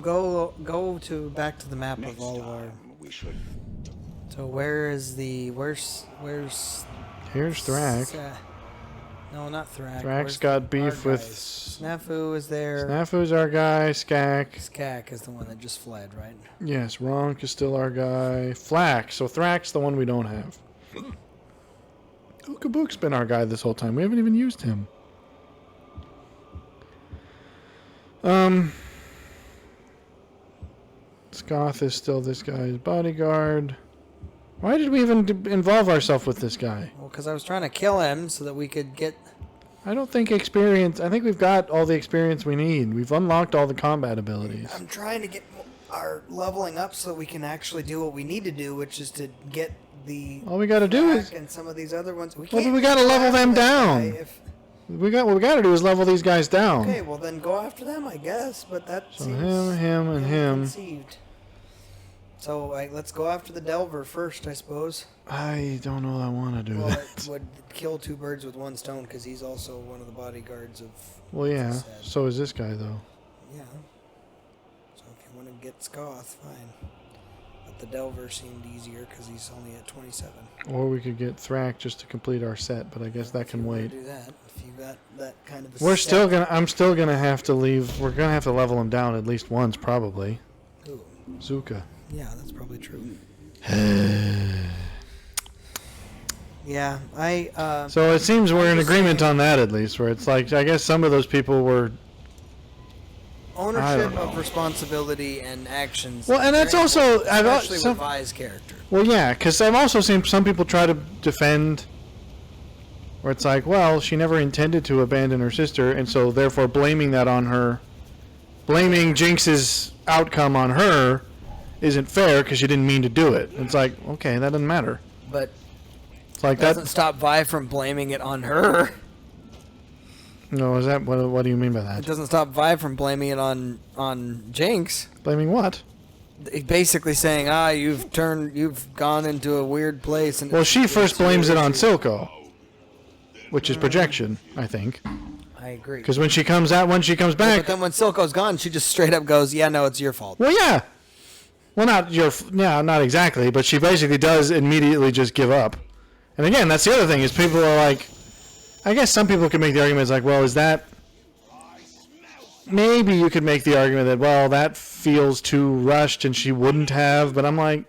go to back to the map of all of our. We should. So where's Here's Thrak. No, not Thrak. Thrak's got beef with... Snafu is there. Snafu's our guy. Skak. Skak is the one that just fled, right? Yes, Ronk is still our guy. Flak. So Thrak's the one we don't have. Ookabook's been our guy this whole time. We haven't even used him. Skoth is still this guy's bodyguard. Why did we even involve ourselves with this guy? Well, because I was trying to kill him so that we could get... I don't think experience... I think we've got all the experience we need. We've unlocked all the combat abilities. I'm trying to get our leveling up so we can actually do what we need to do, which is to get the... All we got to do is... And some of these other ones... Well, but we got to level them down. What we got to do is level these guys down. Okay, well then go after them, I guess. But that so seems... him, and him. Conceived. So let's go after the Delver first, I suppose. I don't know I want to do that. It would kill two birds with one stone because he's also one of the bodyguards of... Well, yeah. So is this guy, though. Yeah. So if you want to get Skoth, fine. But the Delver seemed easier because he's only at 27. Or we could get Thrak just to complete our set, but I guess that can wait. Do that if you got that kind of. We're still gonna. I'm still gonna have to leave. We're gonna have to level him down at least once, probably. Who? Zuka. Yeah, that's probably true. Yeah, So it seems we're in agreement on that at least, where it's like, I guess some of those people were... Ownership of responsibility and actions. Well, and that's also... Especially with Vi's character. Well, yeah, because I've also seen some people try to defend... Where it's like, well, she never intended to abandon her sister, and so therefore blaming that on her... Blaming Jinx's outcome on her isn't fair because she didn't mean to do it. It's like, okay, that doesn't matter. But it's like that doesn't stop Vi from blaming it on her. No, is that what do you mean by that? It doesn't stop Vi from blaming it on Jinx. Blaming what? Basically saying, you've gone into a weird place. And well, she first blames it on Silco, which is projection, I think. I agree. Because when she comes back... But then when Silco's gone, she just straight up goes, yeah, no, it's your fault. Well, yeah. Well, not exactly, but she basically does immediately just give up. And again, that's the other thing, is people are like... I guess some people could make the argument, it's like, well, is that... Maybe you could make the argument that, well, that feels too rushed and she wouldn't have, but I'm like,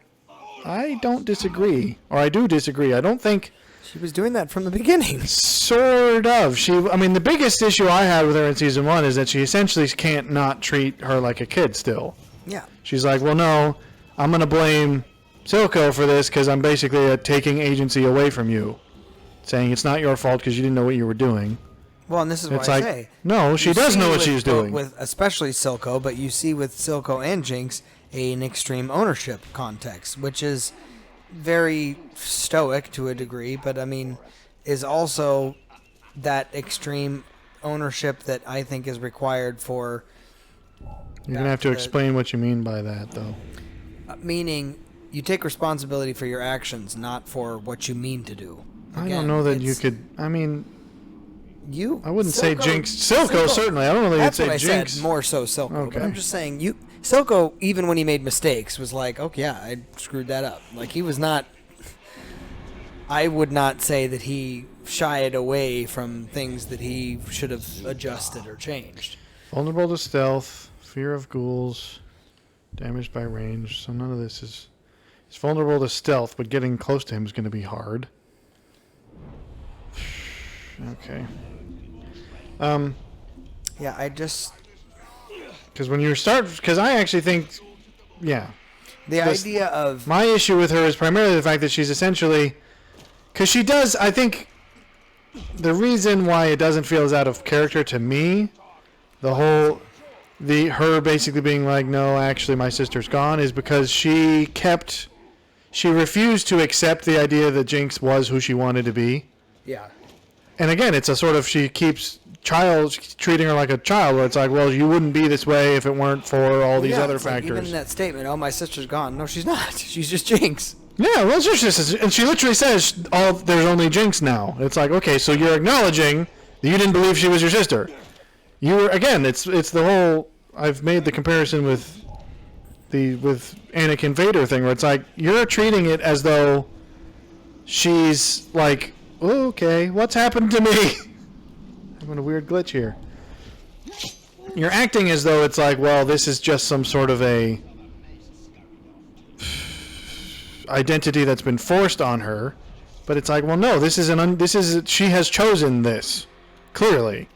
I don't disagree. Or I do disagree. I don't think... She was doing that from the beginning. Sort of. The biggest issue I had with her in Season 1 is that she essentially can't not treat her like a kid still. Yeah. She's like, well, no, I'm going to blame Silco for this because I'm basically taking agency away from you. Saying it's not your fault because you didn't know what you were doing. Well, and this is what I say. No, she does know what she's doing. With especially Silco, but you see with Silco and Jinx an extreme ownership context, which is very stoic to a degree, but is also that extreme ownership that I think is required for... You're going to have to explain what you mean by that, though. Meaning, you take responsibility for your actions, not for what you mean to do. Again, I don't know that you could... I wouldn't say Jinx. Silco, certainly. I don't know that you'd say Jinx. That's what I said, more so Silco. Okay. But I'm just saying, Silco, even when he made mistakes, was like, okay, yeah, I screwed that up. Like, he was not... I would not say that he shied away from things that he should have adjusted or changed. Vulnerable to stealth, fear of ghouls, damaged by range. So none of this is... He's vulnerable to stealth, but getting close to him is going to be hard. Okay. Yeah, I just... Because when you start... Because I actually think... Yeah. The idea of... My issue with her is primarily the fact that she's essentially... Because she does... I think... The reason why it doesn't feel as out of character to me... Her basically being like, no, actually my sister's gone, is because she refused to accept the idea that Jinx was who she wanted to be. Yeah. And again, it's a sort of, she keeps treating her like a child, where it's like, well, you wouldn't be this way if it weren't for all these other factors. Like even in that statement, oh, my sister's gone. No, she's not. She's just Jinx. Yeah, well, it's just, and she literally says, there's only Jinx now. It's like, okay, so you're acknowledging that you didn't believe she was your sister. You were, again, it's the whole, I've made the comparison with Anakin Vader thing, where it's like you're treating it as though she's like, oh, okay, what's happened to me? I'm having a weird glitch here. You're acting as though it's like, well, this is just some sort of a identity that's been forced on her, but it's like, well, no, this is she has chosen this clearly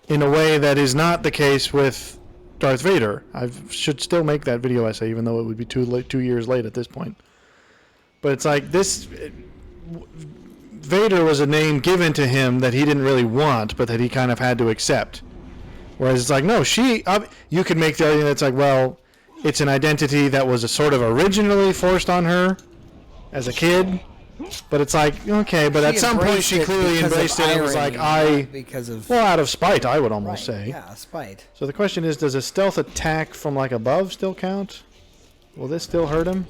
in a way that is not the case with Darth Vader. I should still make that video essay, even though it would be 2 years late at this point. But it's like this. Vader was a name given to him that he didn't really want, but that he kind of had to accept. Whereas it's like, no, you could make the argument that's like, well, it's an identity that was a sort of originally forced on her as a kid. But it's like, okay, but at some point she clearly embraced it and was like, well, out of spite, I would almost say. Yeah, spite. So the question is, does a stealth attack from like above still count? Will this still hurt him?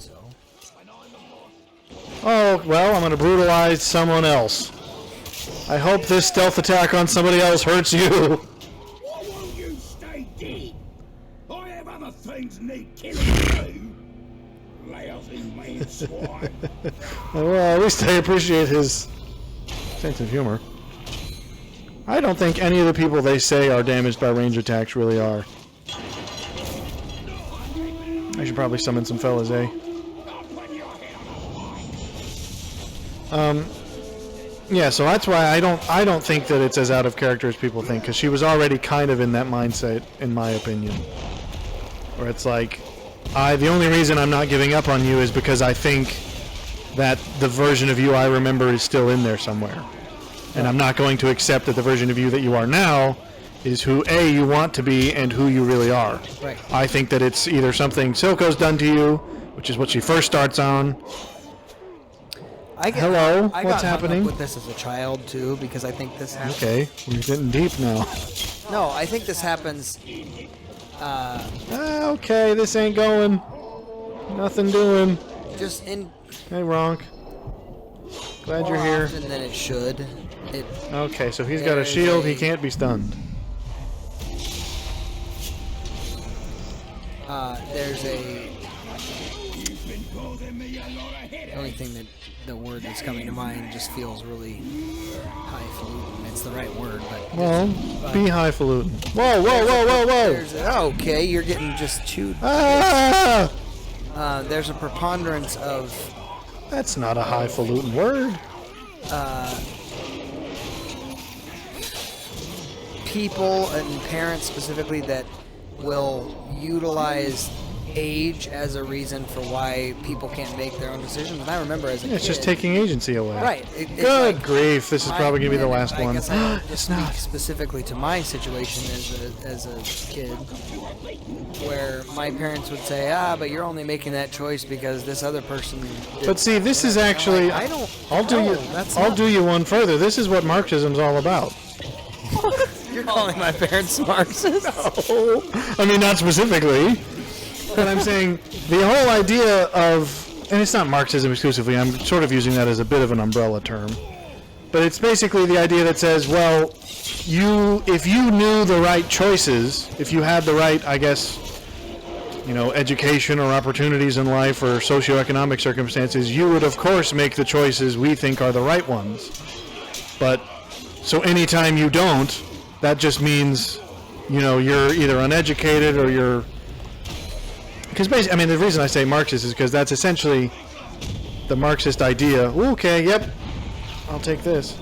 Oh, well, I'm going to brutalize someone else. I hope this stealth attack on somebody else hurts you. Why won't you stay dead? I have other things need killing too. Lousy man swine. Well, at least I appreciate his sense of humor. I don't think any of the people they say are damaged by range attacks really are. I should probably summon some fellas, eh? Yeah, so that's why I don't think that it's as out of character as people think, because she was already kind of in that mindset, in my opinion, where it's like, the only reason I'm not giving up on you is because I think that the version of you I remember is still in there somewhere, and I'm not going to accept that the version of you that you are now is who you want to be and who you really are. Right. I think that it's either something Silco's done to you, which is what she first starts on. Hello, what's happening? I got hung up with this as a child too, because I think this happens. Okay, we're getting deep now. No, I think this happens. Okay, this ain't going. Nothing doing. Just in. Hey, Ronk. Glad you're more here. often than it should. Okay, so he's got a shield. He can't be stunned. There's a. The only thing that the word that's coming to mind just feels really highfalutin. It's the right word, but well, be highfalutin. Whoa, whoa, whoa, whoa, whoa! Okay, you're getting just chewed. Ah! There's a preponderance of. That's not a highfalutin word. People and parents specifically that will utilize age as a reason for why people can't make their own decisions. And I remember as a kid, it's just taking agency away. Right. Good like grief! This is probably gonna be the last one. I guess I don't just speak specifically to my situation as a kid, where my parents would say, but you're only making that choice because this other person did. But see, this is actually. Like, I don't. I'll do you one further. This is what Marxism's all about. You're calling my parents Marxists? No. I mean, not specifically. But I'm saying the whole idea of, and it's not Marxism exclusively, I'm sort of using that as a bit of an umbrella term, but it's basically the idea that says, well, if you knew the right choices, if you had the right, I guess, education or opportunities in life or socioeconomic circumstances, you would of course make the choices we think are the right ones. But, so anytime you don't, that just means, you're either uneducated or you're. Because basically, I mean, the reason I say Marxist is because that's essentially the Marxist idea. Okay, yep, I'll take this.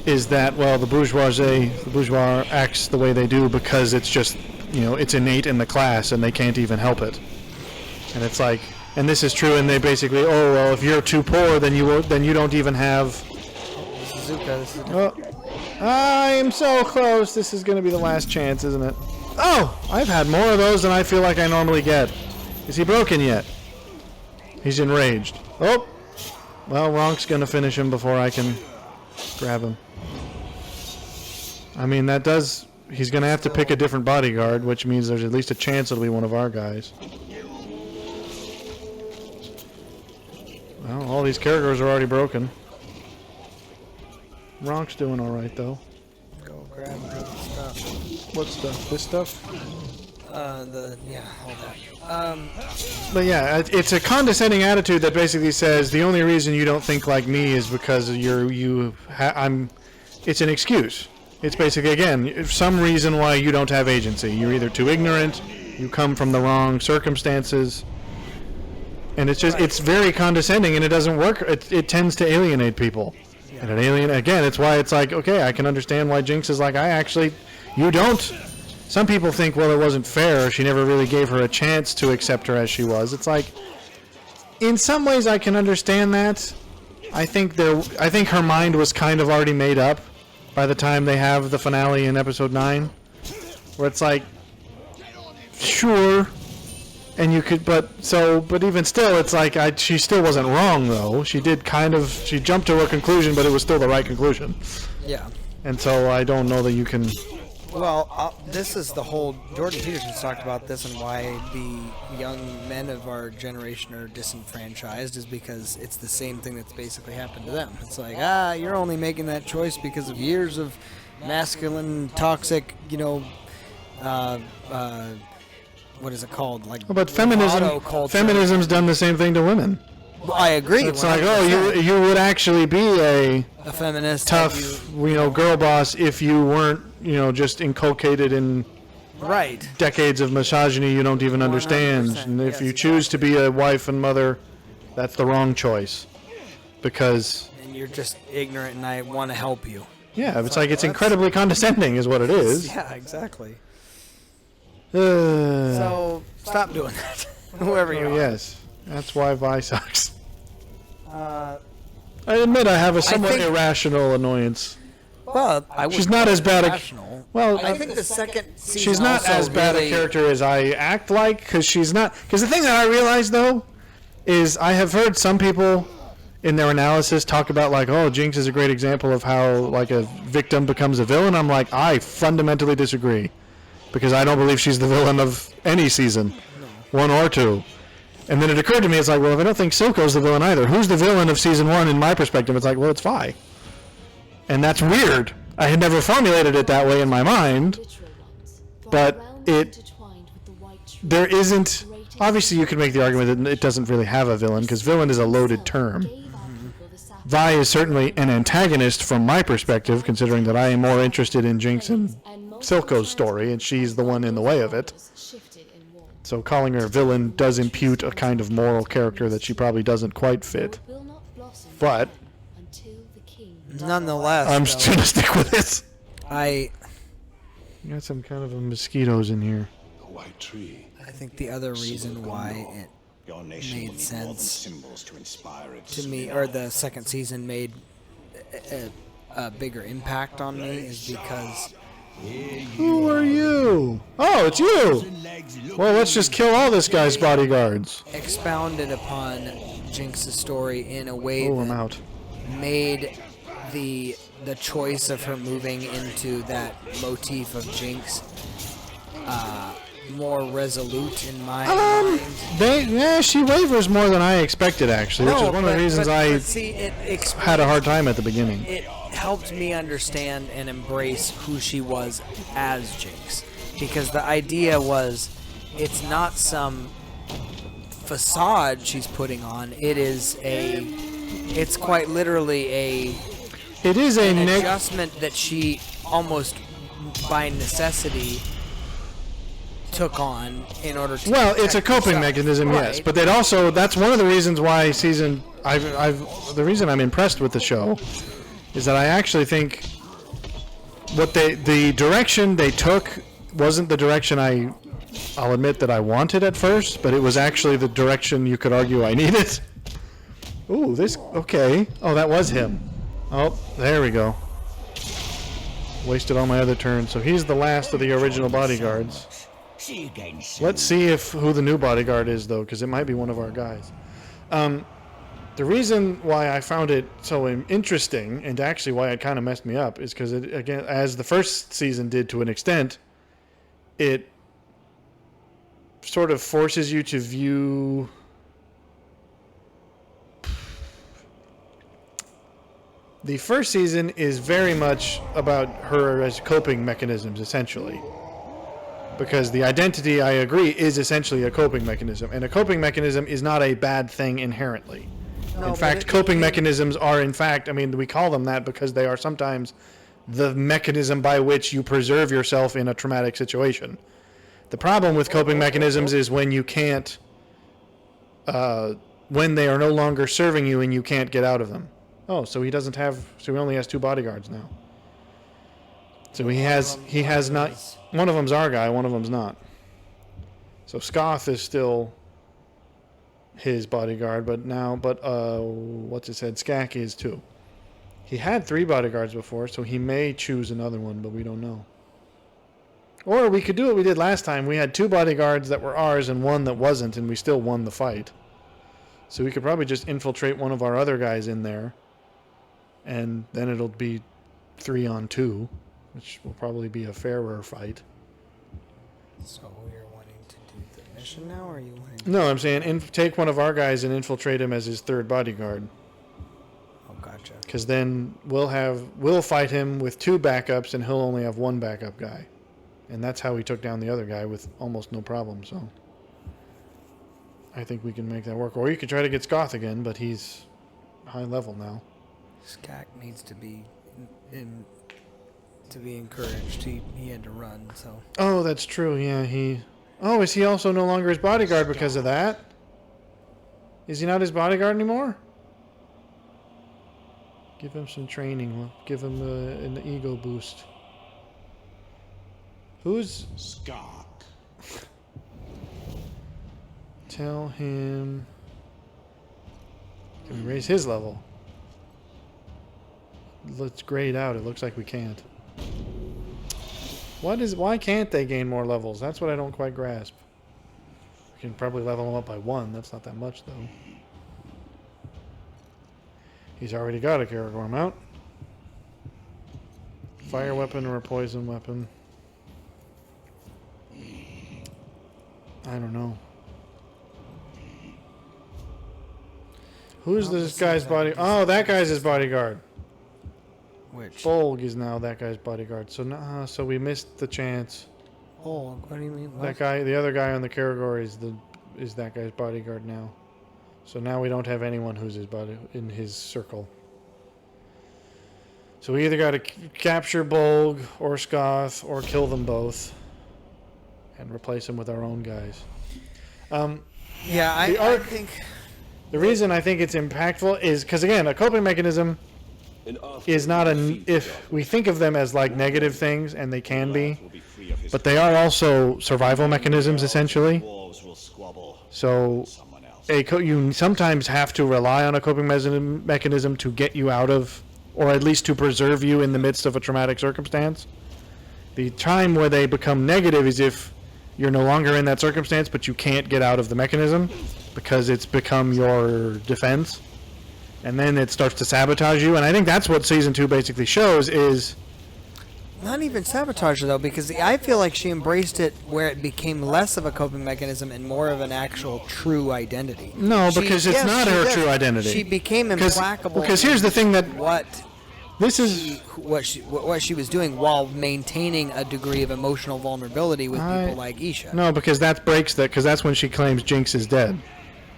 Is that, well, the bourgeois acts the way they do because it's just, it's innate in the class and they can't even help it. And it's like, and this is true, and they basically, oh, well, if you're too poor, then you don't even have. I am so close. This is going to be the last chance, isn't it? Oh, I've had more of those than I feel like I normally get. Is he broken yet? He's enraged. Oh! Well, Ronk's going to finish him before I can grab him. I mean, that does. He's going to have to pick a different bodyguard, which means there's at least a chance it'll be one of our guys. Well, all these characters are already broken. Ronk's doing alright, though. Go grab the stuff. What stuff? This stuff? All that. But yeah, it's a condescending attitude that basically says the only reason you don't think like me is because I'm. It's an excuse. It's basically, again, some reason why you don't have agency. You're either too ignorant, you come from the wrong circumstances, and it's very condescending, and it doesn't work. It tends to alienate people. Yeah. And again, it's why it's like, okay, I can understand why Jinx is like, you don't. Some people think, well, it wasn't fair. She never really gave her a chance to accept her as she was. It's like, in some ways, I can understand that. I think her mind was kind of already made up by the time they have the finale in episode 9, where it's like, sure, and you could, but even still, it's like she still wasn't wrong though. She jumped to her conclusion, but it was still the right conclusion. Yeah. And so I don't know that you can. Well, this is the whole. Jordan Peterson's talked about this and why the young men of our generation are disenfranchised is because it's the same thing that's basically happened to them. It's like, you're only making that choice because of years of masculine, toxic, what is it called? Like, but feminism's done the same thing to women. Well, I agree. It's like, you would actually be a feminist, tough, girl boss if you weren't, just inculcated in decades of misogyny you don't even understand. And if you choose to be a wife and mother, that's the wrong choice. And you're just ignorant, and I want to help you. Yeah, it's incredibly condescending, is what it is. Yeah, exactly. So stop doing that, whoever you are. Yes. That's why Vi sucks. I admit I have a somewhat irrational annoyance. Well, she's not as bad I think the second season she's not as bad a character as I act like, because she's not. Because the thing that I realize though is I have heard some people in their analysis talk about like, oh, Jinx is a great example of how like a victim becomes a villain. I'm like, I fundamentally disagree, because I don't believe she's the villain of any season, 1 or 2. And then it occurred to me, it's like, well, if I don't think Silco's the villain either, who's the villain of season 1 in my perspective? It's like, well, it's Vi. And that's weird. I had never formulated it that way in my mind, but there isn't, obviously you could make the argument that it doesn't really have a villain, because villain is a loaded term. Vi is certainly an antagonist from my perspective, considering that I am more interested in Jinx and Silco's story, and she's the one in the way of it. So calling her a villain does impute a kind of moral character that she probably doesn't quite fit. But nonetheless, I'm still going to stick with it. I got some kind of mosquitoes in here. The white tree. I think the other reason why it made sense to me, or the second season made a bigger impact on me, is because... Who are you? Oh, it's you! Well, let's just kill all this guy's bodyguards. Expounded upon Jinx's story in a way that made the choice of her moving into that motif of Jinx more resolute in my mind. She wavers more than I expected, actually, which is one of the reasons I had a hard time at the beginning. It helped me understand and embrace who she was as Jinx, because the idea was it's not some facade she's putting on. It's quite literally an adjustment that she almost by necessity took on in order to... Well, it's a coping mechanism, right. Yes, but that's one of the reasons why the reason I'm impressed with the show is that I actually think the direction they took wasn't the direction I'll admit that I wanted at first, but it was actually the direction you could argue I needed. Ooh, okay. Oh, that was him. Oh, there we go. Wasted all my other turns, so he's the last of the original bodyguards. Let's see who the new bodyguard is, though, because it might be one of our guys. The reason why I found it so interesting, and actually why it kind of messed me up, is because, again, as the first season did to an extent, it sort of forces you to view... The first season is very much about her as coping mechanisms, essentially. Because the identity, I agree, is essentially a coping mechanism. And a coping mechanism is not a bad thing inherently. No, In fact, coping mechanisms are, in fact, I mean, we call them that because they are sometimes the mechanism by which you preserve yourself in a traumatic situation. The problem with coping mechanisms is when you can't, when they are no longer serving you and you can't get out of them. Oh, so he only has 2 bodyguards now. So he has not, one of them's our guy, one of them's not. So Scoth is still his bodyguard, but what's his head? Skak is too. He had 3 bodyguards before, so he may choose another one, but we don't know. Or we could do what we did last time. We had 2 bodyguards that were ours and 1 that wasn't, and we still won the fight. So we could probably just infiltrate one of our other guys in there, and then it'll be 3 on 2, which will probably be a fairer fight. So you're wanting to do the mission now, or are you wanting to... No, I'm saying take one of our guys and infiltrate him as his 3rd bodyguard. Oh, gotcha. Because then we'll fight him with 2 backups, and he'll only have 1 backup guy. And that's how we took down the other guy with almost no problem, so I think we can make that work. Or you could try to get Scoth again, but he's high level now. Skak needs to be encouraged. He had to run, so... Oh, that's true, yeah, Oh, is he also no longer his bodyguard because of that? Is he not his bodyguard anymore? Give him some training. We'll give him an ego boost. Who's... Skak. Tell him... Can we raise his level? Let's grade out. It looks like we can't. Why can't they gain more levels? That's what I don't quite grasp. We can probably level them up by 1. That's not that much, though. He's already got a Caragor mount. Fire weapon or a poison weapon. I don't know. Who's this guy's body? Oh, that guy's his bodyguard. Which? Bolg is now that guy's bodyguard. So so we missed the chance. Bolg? What do you mean? What? That guy, the other guy on the Caragor is that guy's bodyguard now. So now we don't have anyone who's in his circle. So we either got to capture Bolg or Scoth or kill them both and replace them with our own guys. Yeah, I think... The reason I think it's impactful is because, again, a coping mechanism is not if we think of them as like negative things, and they can be, but they are also survival mechanisms essentially. So you sometimes have to rely on a coping mechanism to get you out of, or at least to preserve you in the midst of a traumatic circumstance. The time where they become negative is if you're no longer in that circumstance, but you can't get out of the mechanism because it's become your defense. And then it starts to sabotage you. And I think that's what Season 2 basically shows is... Not even sabotage, though, because I feel like she embraced it where it became less of a coping mechanism and more of an actual true identity. No, because it's not her true identity. She became implacable. Because here's the thing that... What she was doing while maintaining a degree of emotional vulnerability with people like Isha. No, because that breaks that, because that's when she claims Jinx is dead.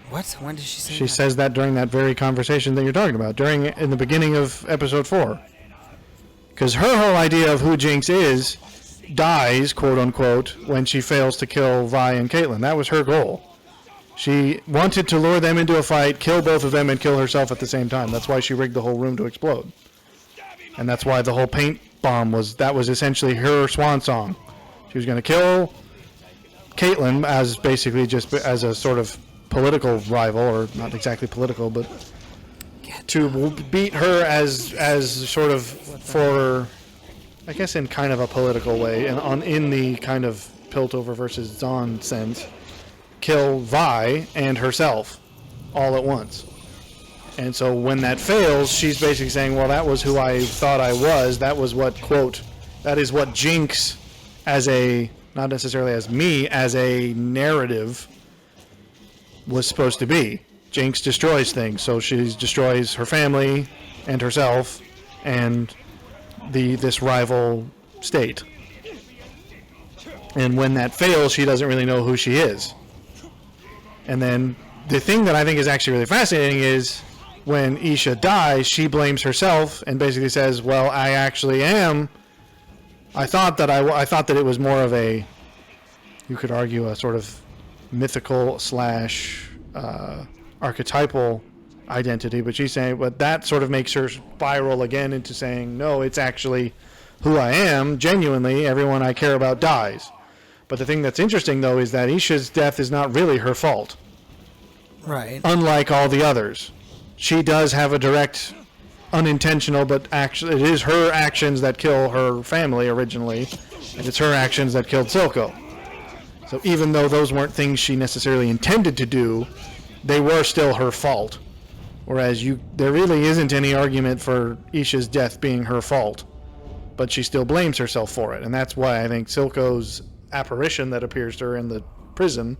What? When did she say that? She says that during that very conversation that you're talking about, in the beginning of episode 4. Because her whole idea of who Jinx is dies, quote unquote, when she fails to kill Vi and Caitlyn. That was her goal. She wanted to lure them into a fight, kill both of them, and kill herself at the same time. That's why she rigged the whole room to explode. And that's why the whole paint bomb was essentially her swan song. She was going to kill Caitlyn as basically just as a sort of political rival, or not exactly political, but to beat her as sort of for, I guess in kind of a political way, and in the kind of Piltover versus Zahn sense, kill Vi and herself all at once. And so when that fails, she's basically saying, well, that was who I thought I was. That was what, quote, that is what Jinx as a, not necessarily as me, as a narrative was supposed to be. Jinx destroys things. So she destroys her family and herself and this rival state. And when that fails, she doesn't really know who she is. And then the thing that I think is actually really fascinating is when Isha dies, she blames herself and basically says, well, I actually am. I thought that it was more of a, you could argue, a sort of mythical / archetypal identity, but she's saying, but that sort of makes her spiral again into saying, no, it's actually who I am. Genuinely, everyone I care about dies. But the thing that's interesting, though, is that Isha's death is not really her fault. Right. Unlike all the others. She does have a direct, unintentional, but actually it is her actions that kill her family originally, and it's her actions that killed Silco. So even though those weren't things she necessarily intended to do, they were still her fault. Whereas there really isn't any argument for Isha's death being her fault, but she still blames herself for it. And that's why I think Silco's apparition that appears to her in the prison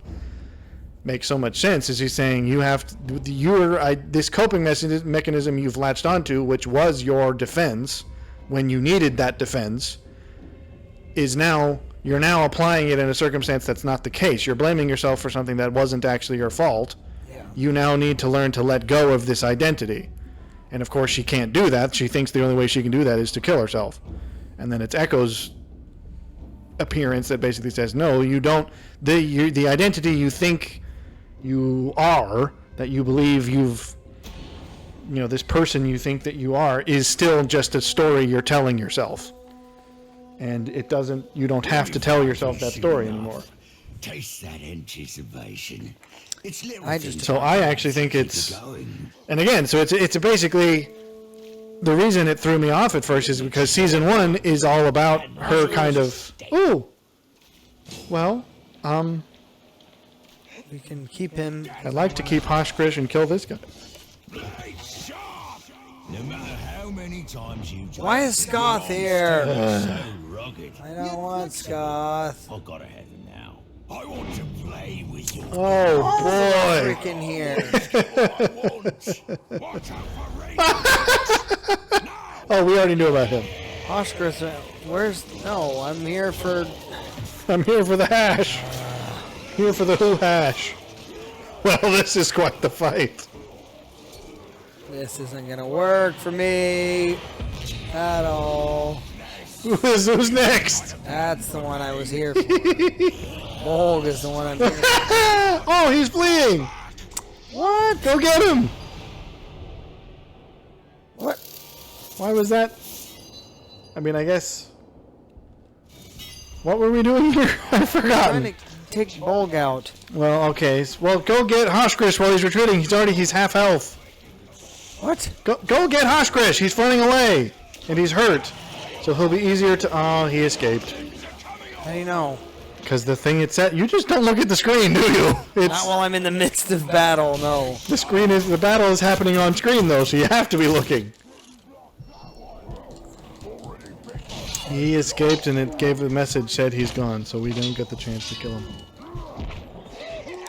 makes so much sense, is he's saying this coping mechanism you've latched onto, which was your defense when you needed that defense, you're now applying it in a circumstance that's not the case. You're blaming yourself for something that wasn't actually your fault. Yeah. You now need to learn to let go of this identity. And of course she can't do that. She thinks the only way she can do that is to kill herself. And then it's Echo's appearance that basically says, no, you don't. The identity you think you are, that you believe this person you think that you are, is still just a story you're telling yourself. And you don't have to tell yourself that story anymore. Taste that anticipation. It's So I actually think it's, and again, so it's basically, the reason it threw me off at first is because season 1 is all about her kind of, we can keep him. I'd like to keep Hoshkrish and kill this guy. No matter how many times you Why is Scoth here? so rugged. I don't want Scoth. I've got to have him now. I want to play with you. Oh boy! Freaking here. Watch out for rain. Oh, we already knew about him. Hoshkrish, no, I'm here for the hash. Here for the who hash. Well, this is quite the fight. This isn't gonna work for me at all. Who's next? That's the one I was here for. Bolg is the one I'm here for. Oh, he's fleeing! What? Go get him! What? Why was that? I mean, I guess... What were we doing here? I've forgotten. Trying to take Bolg out. Well, okay. Well, go get Hoshkrish while he's retreating. He's half health. What? Go get Hoshkrish. He's running away. And he's hurt. So he'll be easier to... Oh, he escaped. How do you know? Because the thing it said... You just don't look at the screen, do you? Not while I'm in the midst of battle, no. The battle is happening on screen, though, so you have to be looking. He escaped, and it gave the message, said he's gone, so we didn't get the chance to kill him.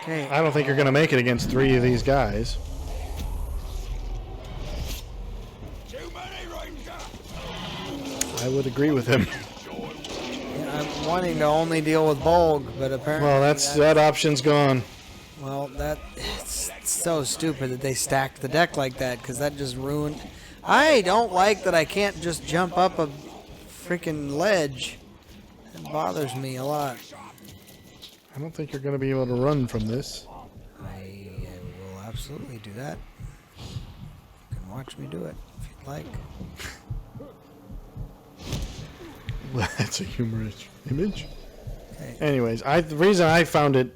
Okay. I don't think you're going to make it against 3 of these guys. I would agree with him. Yeah, I'm wanting to only deal with Bolg, but apparently... Well, that option's gone. Well, it's so stupid that they stacked the deck like that, because that just ruined... I don't like that I can't just jump up a freaking ledge. It bothers me a lot. I don't think you're going to be able to run from this. I will absolutely do that. You can watch me do it, if you'd like. That's a humorous image. Okay. Anyways, the reason I found it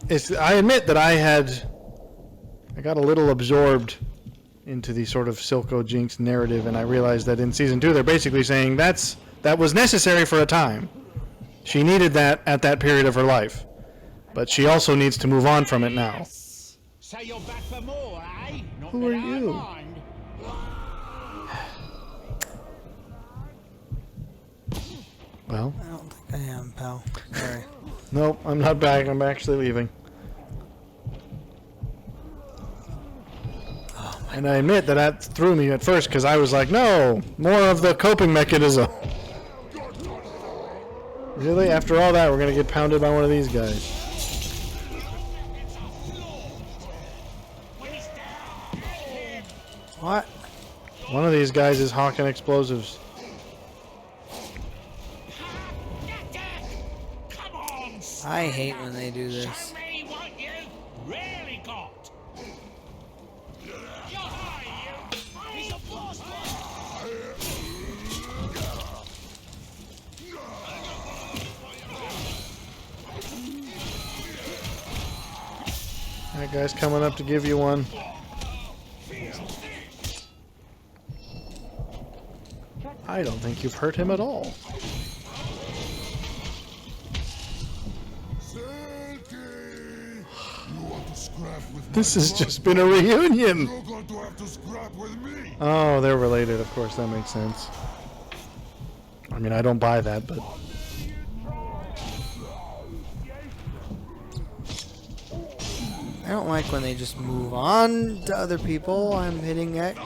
is I admit that I got a little absorbed into the sort of Silco Jinx narrative, and I realized that in season 2 they're basically saying that was necessary for a time. She needed that at that period of her life, but she also needs to move on from it now. So you're back for more, eh? Not Who are you? Well, I don't think I am, pal. Sorry. nope, I'm not back. I'm actually leaving. And I admit that threw me at first because I was like, no, more of the coping mechanism. Really? After all that, we're gonna get pounded by one of these guys. What? One of these guys is hawking explosives. Come on, I hate when they do this. show me what you really got. You're high, you. He's a boss. That guy's coming up to give you one. I don't think you've hurt him at all. This has just been a reunion. You're going to have to scrap with me. Oh, they're related, of course. That makes sense. I mean, I don't buy that, but... I don't like when they just move on to other people. I'm hitting X.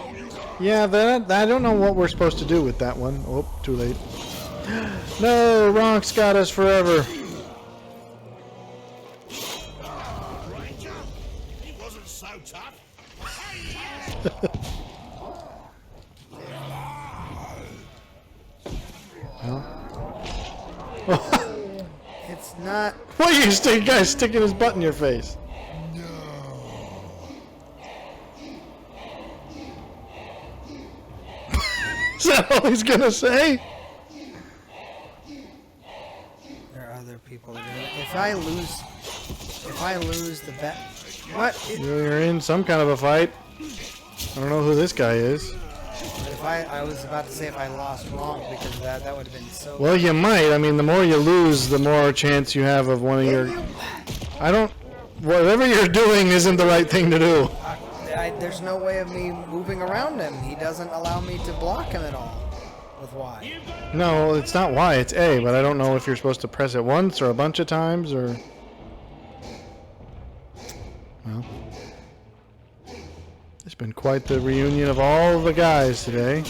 Yeah, that I don't know what we're supposed to do with that one. Oh, too late. No, Ronk's got us forever. He wasn't so tough. It's not. What are you guys sticking his butt in your face? Is that all he's gonna say? There are other people that are. If I lose the bet. What? You're in some kind of a fight. I don't know who this guy is. If I was about to say if I lost wrong because that would have been so. Well, you might. I mean, the more you lose, the more chance you have of one of your... I don't... Whatever you're doing isn't the right thing to do. There's no way of me moving around him. He doesn't allow me to block him at all with Y. No, it's not Y, it's A, but I don't know if you're supposed to press it once or a bunch of times or... Well... It's been quite the reunion of all the guys today.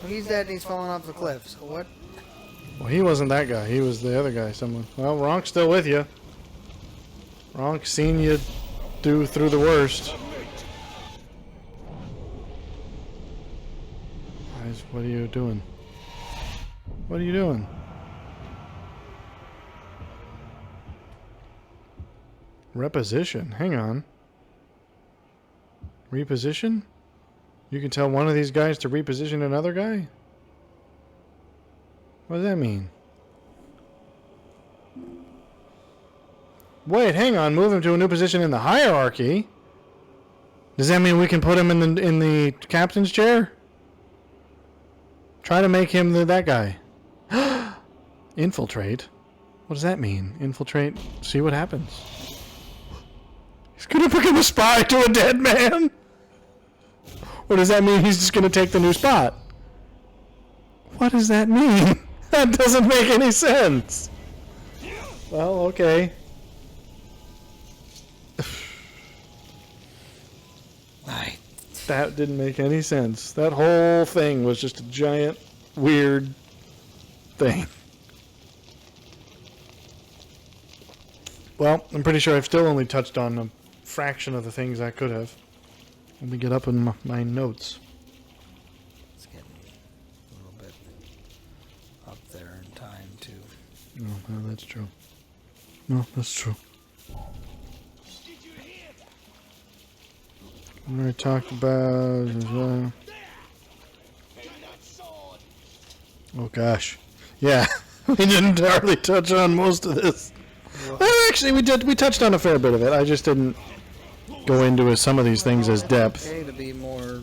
He's dead and he's falling off the cliff, so what? Well, he wasn't that guy. He was the other guy. Someone. Well, Ronk's still with you. Ronk's seen you do through the worst. Guys, what are you doing? What are you doing? Reposition. Hang on. Reposition? You can tell one of these guys to reposition another guy? What does that mean? Wait, hang on. Move him to a new position in the hierarchy? Does that mean we can put him in the captain's chair? Try to make him that guy. Infiltrate? What does that mean? Infiltrate? See what happens. He's gonna become a spy to a dead man? Or does that mean he's just gonna take the new spot? What does that mean? That doesn't make any sense. Well, okay. That didn't make any sense. That whole thing was just a giant, weird thing. Well, I'm pretty sure I've still only touched on a fraction of the things I could have. Let me get up in my notes. It's getting a little bit up there in time, too. No, that's true. No, that's true. We already talked about... oh gosh. Yeah, we didn't hardly touch on most of this. Well, actually, we did. We touched on a fair bit of it. I just didn't go into some of these things as depth. Okay, to be more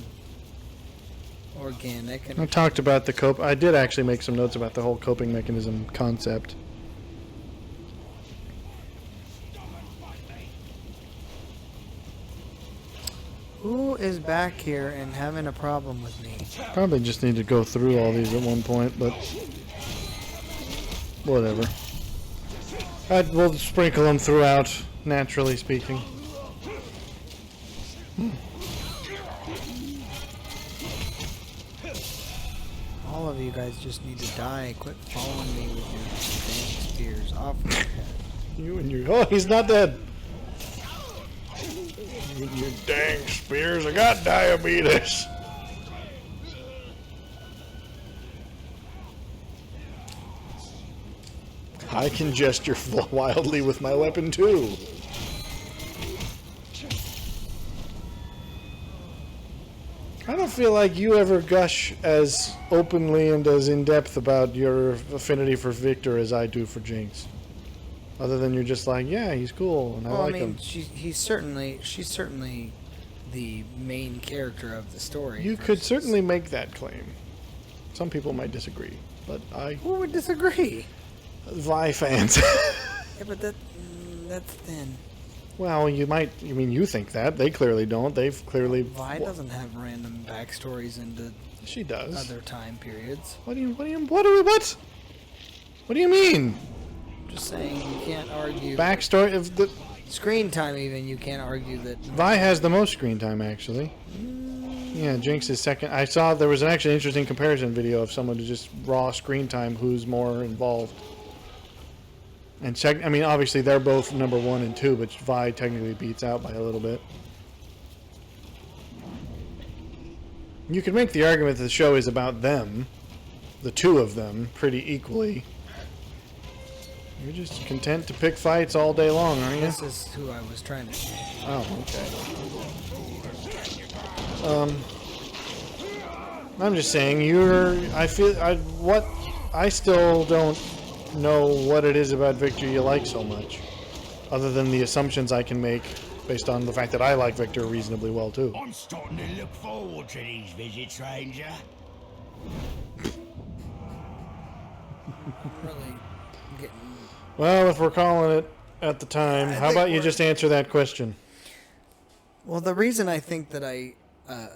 organic. And I talked about the cope. I did actually make some notes about the whole coping mechanism concept. who is back here and having a problem with me? Probably just need to go through all these at one point, but whatever. We'll sprinkle them throughout, naturally speaking. All guys just need to die. Quit following me with your dang spears off my head. You and your... Oh, he's not dead. You and your dang spears. I got diabetes. I can gesture wildly with my weapon, too. I don't feel like you ever gush as openly and as in-depth about your affinity for Victor as I do for Jinx. Other than you're just like, yeah, he's cool, and I like him. She's certainly the main character of the story. You could certainly make that claim. Some people might disagree, but Who would disagree? Vi fans. Yeah, but that's thin. Well, you might. I mean, you think that. They clearly don't. They've clearly... Vi doesn't have random backstories into She does. other time periods. What do you mean? Just saying, you can't argue. Backstory of the... Screen time, even, you can't argue that. Vi has the most screen time, actually. Yeah, Jinx is second. I saw there was an actually interesting comparison video of someone to just raw screen time who's more involved. And I mean, obviously they're both number 1 and 2, but Vi technically beats out by a little bit. You could make the argument that the show is about them, the two of them, pretty equally. You're just content to pick fights all day long, aren't you? This is who I was trying to. Oh, okay. I'm just saying, I still don't know what it is about Victor you like so much, other than the assumptions I can make based on the fact that I like Victor reasonably well too. I'm starting to look forward to these visits, Ranger. Really getting. Well, if we're calling it at the time, how about you just answer that question? Well, the reason I think that I,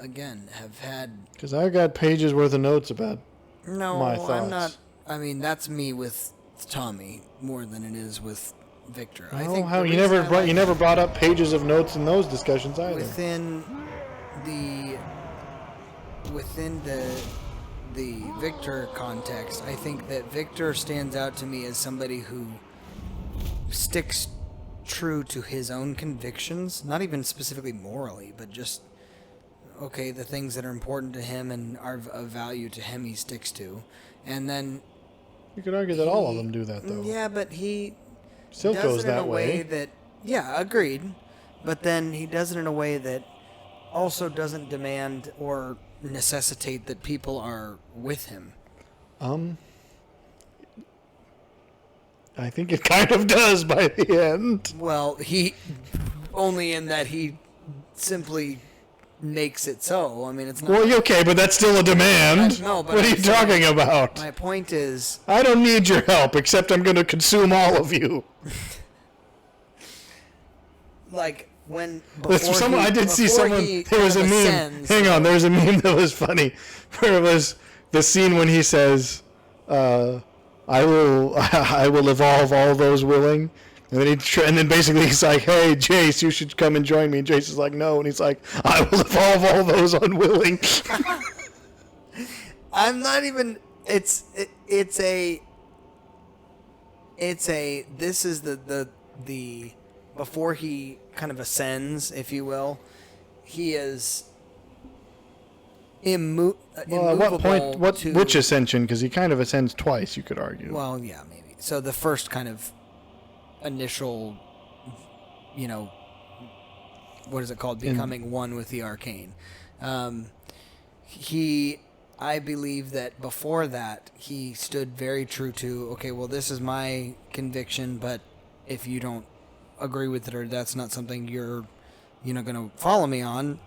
again, have had. Because I've got pages worth of notes about my thoughts. I'm not. I mean, that's me with Tommy more than it is with Victor. I think how you never brought up pages of notes in those discussions either. Within the Victor context, I think that Victor stands out to me as somebody who sticks true to his own convictions, not even specifically morally, but just the things that are important to him and are of value to him he sticks to. And then you could argue that all of them do that, though. Yeah, but he still does goes it in that a way that, agreed. But then he does it in a way that also doesn't demand or necessitate that people are with him. I think it kind of does by the end. Well, he only in that he simply makes it so. I mean, it's not. Well, okay, but that's still a demand. No, but what are you talking about? My point is, I don't need your help, except I'm going to consume all of you. like when I did see someone. There was a meme. Hang on, there was a meme that was funny, where it was the scene when he says, "I will evolve all those willing." And then basically he's like, "Hey, Jace, you should come and join me." And Jace is like, "No." And he's like, "I will evolve all those unwilling." I'm not even. This is the before he kind of ascends, if you will. He is immovable. Well, at what point? Which ascension? Because he kind of ascends twice. You could argue. Well, yeah, maybe. So the first kind of initial, what is it called? Becoming one with the Arcane. I believe that before that, he stood very true to, okay, well, this is my conviction, but if you don't agree with it or that's not something you're, going to follow me on,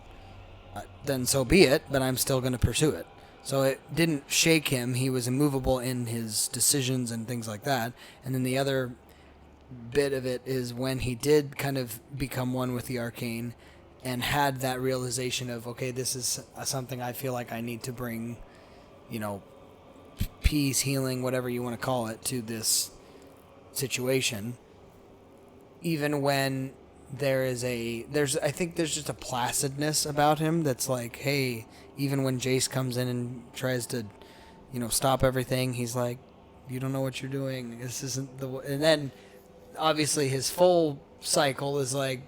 then so be it, but I'm still going to pursue it. So it didn't shake him. He was immovable in his decisions and things like that. And then the other bit of it is when he did kind of become one with the Arcane and had that realization of, okay, this is something I feel like I need to bring, peace, healing, whatever you want to call it, to this situation. Even when I think there's just a placidness about him that's like, hey, even when Jace comes in and tries to, stop everything. He's like, you don't know what you're doing. This isn't the way. And then, obviously, his full cycle is like,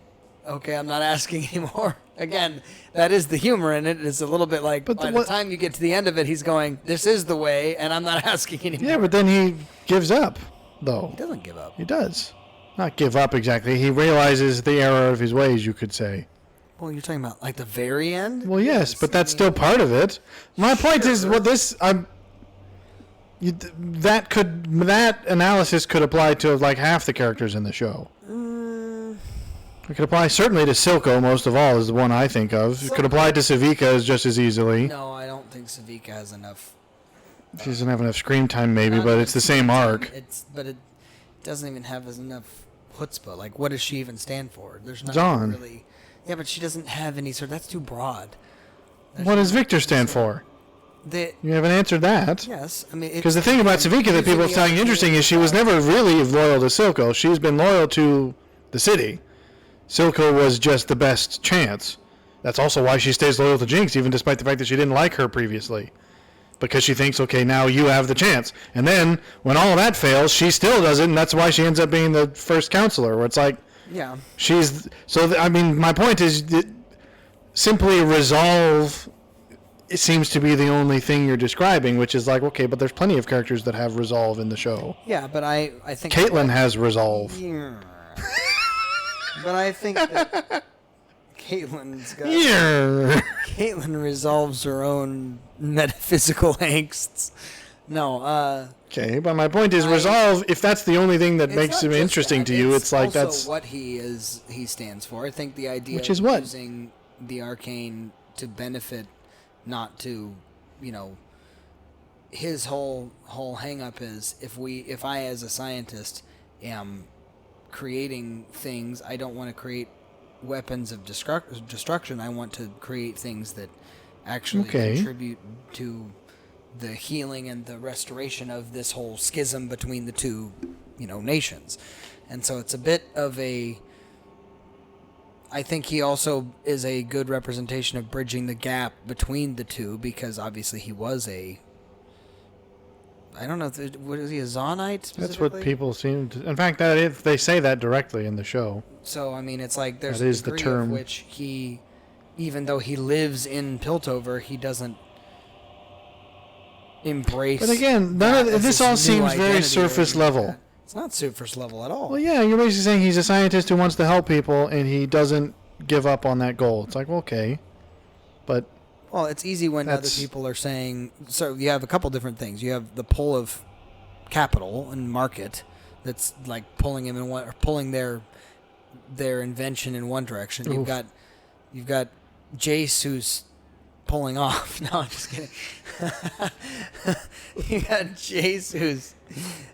okay, I'm not asking anymore. Again, that is the humor in it. It's a little bit like, by the time you get to the end of it, he's going, this is the way, and I'm not asking anymore. Yeah, but then he gives up, though. He doesn't give up. He does. Not give up exactly. He realizes the error of his ways, you could say. Well, you're talking about like the very end? Well, yes, but that's still part of it. My point is, that analysis could apply to like half the characters in the show. It could apply certainly to Silco most of all is the one I think of. It could apply to Savika just as easily. No, I don't think Savika has enough. She doesn't have enough screen time maybe, but it's the same arc. But it doesn't even have enough chutzpah. Like, what does she even stand for? There's not Dawn. really. Yeah, but she doesn't have any sort. That's too broad. What does Victor stand for? You haven't answered that. Yes, I mean, because the thing about Savika that people find interesting is she was never really loyal to Silco. She's been loyal to the city. Silco was just the best chance. That's also why she stays loyal to Jinx, even despite the fact that she didn't like her previously. Because she thinks, okay, now you have the chance. And then, when all of that fails, she still doesn't, and that's why she ends up being the first counselor, where it's like, yeah. My point is, that simply resolve, it seems to be the only thing you're describing, which is like, okay, but there's plenty of characters that have resolve in the show. Yeah, but I think... Caitlyn has resolve. Yeah. But I think that Caitlyn's got... Yeah. Caitlyn resolves her own metaphysical angsts. No, Okay, but my point is resolve, if that's the only thing that makes him interesting to you, it's like also that's... what he stands for. I think the idea Which is of what? using the arcane to benefit, not to, his whole hang-up is, if I as a scientist am creating things, I don't want to create weapons of destruction. I want to create things that actually contribute to the healing and the restoration of this whole schism between the two, nations. And so it's a bit of a... I think he also is a good representation of bridging the gap between the two, because obviously he was a... I don't know, what is he, a Zonite specifically? That's what people seem to... In fact, they say that directly in the show. So, I mean, it's like there's that is a degree the term. Of which he, even though he lives in Piltover, he doesn't embrace... But again, this all seems very surface level. It's not surface level at all. Well, yeah, you're basically saying he's a scientist who wants to help people, and he doesn't give up on that goal. It's like, well, okay, but... Well, it's easy when other people are saying... So you have a couple different things. You have the pull of capital and market that's like pulling him in one, or pulling their invention in one direction. Oof. You've got Jace who's pulling off. No, I'm just kidding. You got Jace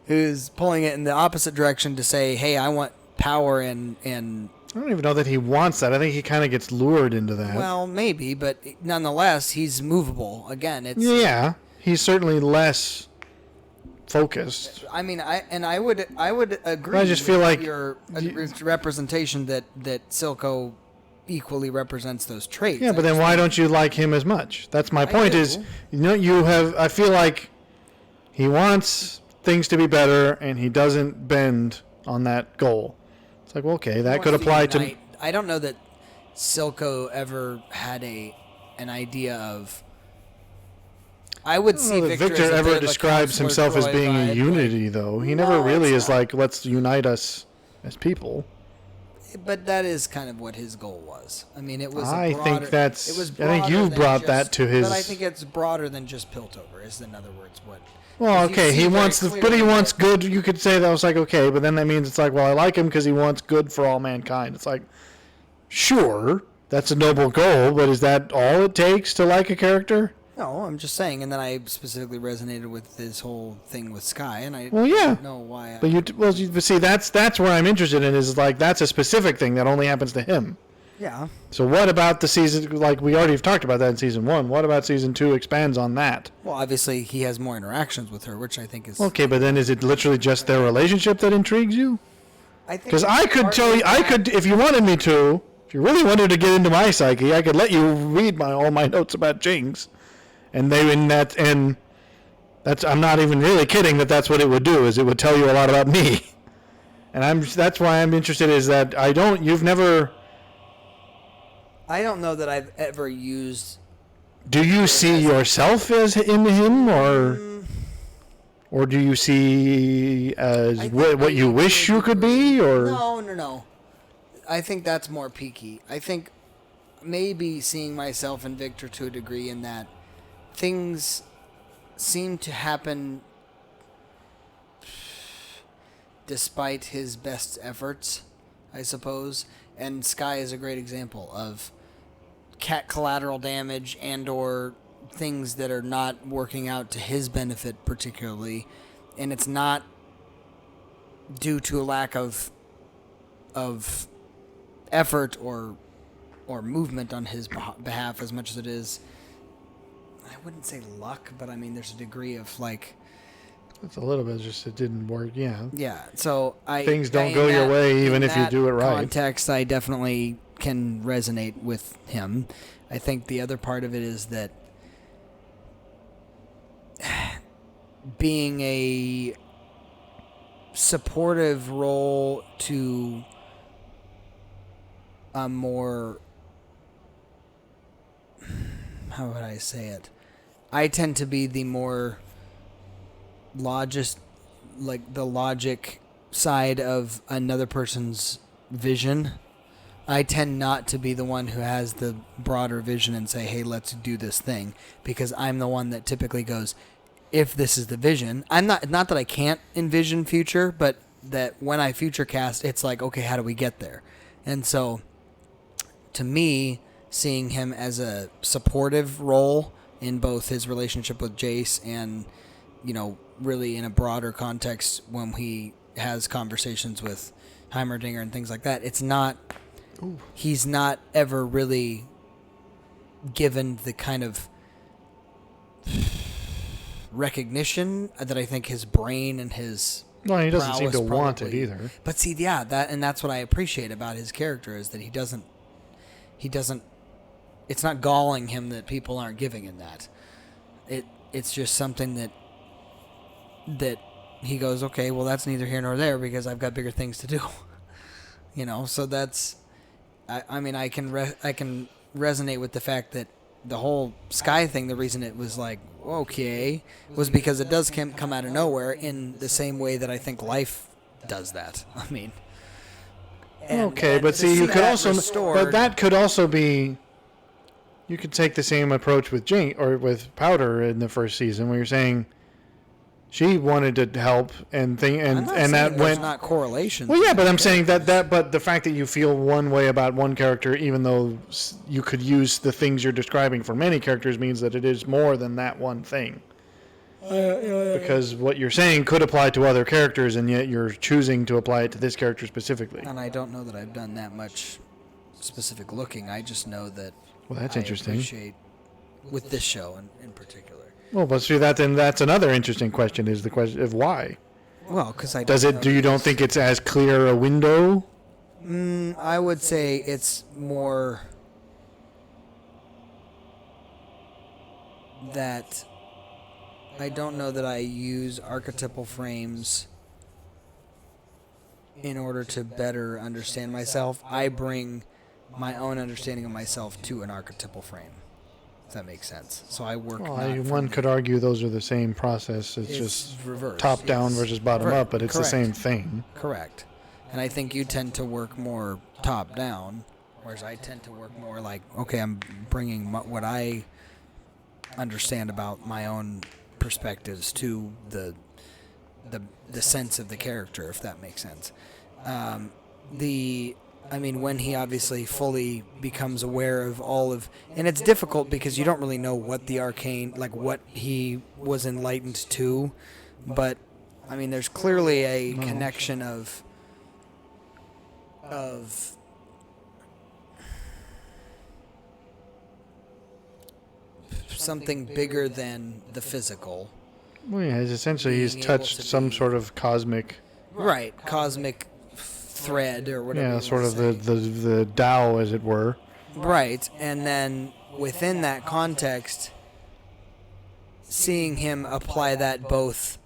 who's pulling it in the opposite direction to say, hey, I want power and I don't even know that he wants that. I think he kind of gets lured into that. Well, maybe, but nonetheless, he's movable. Again, yeah, he's certainly less focused. I mean, I would agree. I just feel like your representation that Silco equally represents those traits. Yeah, but then why don't you like him as much? That's my point. Is I feel like he wants things to be better, and he doesn't bend on that goal. It's like, well, okay, that could apply to... I don't know that Silco ever had an idea of... I would see Victor ever describes himself as being a unity, though. He never really is like, let's unite us as people. But that is kind of what his goal was. I mean, it was I think you've brought that to his... But I think it's broader than just Piltover, is in other words what... Well, okay, he wants good. You could say that was like, okay, but then that means it's like, well, I like him because he wants good for all mankind. It's like, sure, that's a noble goal, but is that all it takes to like a character? No, I'm just saying, and then I specifically resonated with this whole thing with Sky, and I well, yeah. don't know why. But see, that's where I'm interested in, is like, that's a specific thing that only happens to him. Yeah. So what about the season, like we already have talked about that in Season 1, what about Season 2 expands on that? Well, obviously he has more interactions with her, which I think is... Okay, but then is it literally just their relationship that intrigues you? Because I could tell you, if you wanted me to, if you really wanted to get into my psyche, I could let you read all my notes about Jinx, and I'm not even really kidding that that's what it would do, is it would tell you a lot about me. And that's why I'm interested, is that you've never... I don't know that I've ever used... Do you see yourself as in him, or do you see as what you wish you could be, or... No. I think that's more peaky. I think maybe seeing myself in Victor to a degree, in that things seem to happen despite his best efforts, I suppose. And Sky is a great example of collateral damage and or things that are not working out to his benefit particularly, and it's not due to a lack of effort or movement on his behalf as much as it is, I wouldn't say luck, but I mean there's a degree of like... It's a little bit just it didn't work, yeah. Yeah, so things don't go your way even if you do it right. Context, I definitely can resonate with him. I think the other part of it is that being a supportive role to a more... how would I say it? I tend to be the more the logic side of another person's vision. I tend not to be the one who has the broader vision and say, hey, let's do this thing, because I'm the one that typically goes, if this is the vision. I'm not that I can't envision future, but that when I future cast, it's like, okay, how do we get there? And so to me, seeing him as a supportive role in both his relationship with Jace and, really in a broader context when he has conversations with Heimerdinger and things like that, it's not... Ooh. He's not ever really given the kind of recognition that I think his brain and his... No, he doesn't seem to want it either. But see, yeah, that's what I appreciate about his character, is that he doesn't... It's not galling him that people aren't giving him that. It's just something that he goes, okay, well, that's neither here nor there because I've got bigger things to do. So that's... I can resonate with the fact that the whole Sky thing, the reason it was like, okay, was because it does come out of nowhere in the same way that I think life does that. I mean... Okay, but see, you could also... But that could also be... You could take the same approach with Jane or with Powder in the first season, where you're saying she wanted to help and that went not correlation. Well, yeah, but I'm saying that but the fact that you feel one way about one character, even though you could use the things you're describing for many characters, means that it is more than that one thing. Because what you're saying could apply to other characters, and yet you're choosing to apply it to this character specifically. And I don't know that I've done that much specific looking. I just know that. Well, that's interesting. Appreciate with this show in particular. Well, but see that's another interesting question, is the question of why. Well, because I don't think it's as clear a window? I would say it's more that I don't know that I use archetypal frames in order to better understand myself. I bring my own understanding of myself to an archetypal frame. If that makes sense. So I work. Well, one could argue those are the same process. It's just reverse, top down versus bottom up, but it's the same thing. Correct. And I think you tend to work more top down, whereas I tend to work more like, okay, I'm bringing what I understand about my own perspectives to the sense of the character, if that makes sense. When he obviously fully becomes aware of all of... And it's difficult because you don't really know what the arcane... Like, what he was enlightened to. But, there's clearly a connection of something bigger than the physical. Well, yeah, essentially he's touched some sort of cosmic... Right, cosmic thread or whatever. Yeah, sort of the Tao, as it were. Right, and then within that context, seeing him apply that both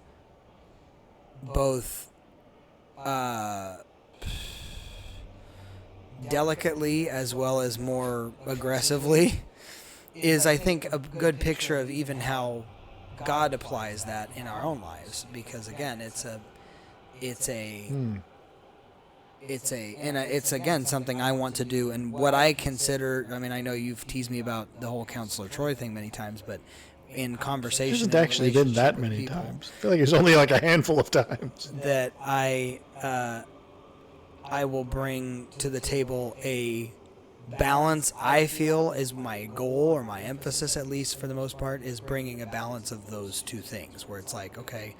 delicately as well as more aggressively is, I think, a good picture of even how God applies that in our own lives. Because again, it's again something I want to do, and what I consider. I mean, I know you've teased me about the whole Counselor Troy thing many times, but in It conversation, hasn't actually been that many times. I feel like it's only like a handful of times. that I will bring to the table a balance. I feel is my goal, or my emphasis at least for the most part, is bringing a balance of those two things, where it's like, okay,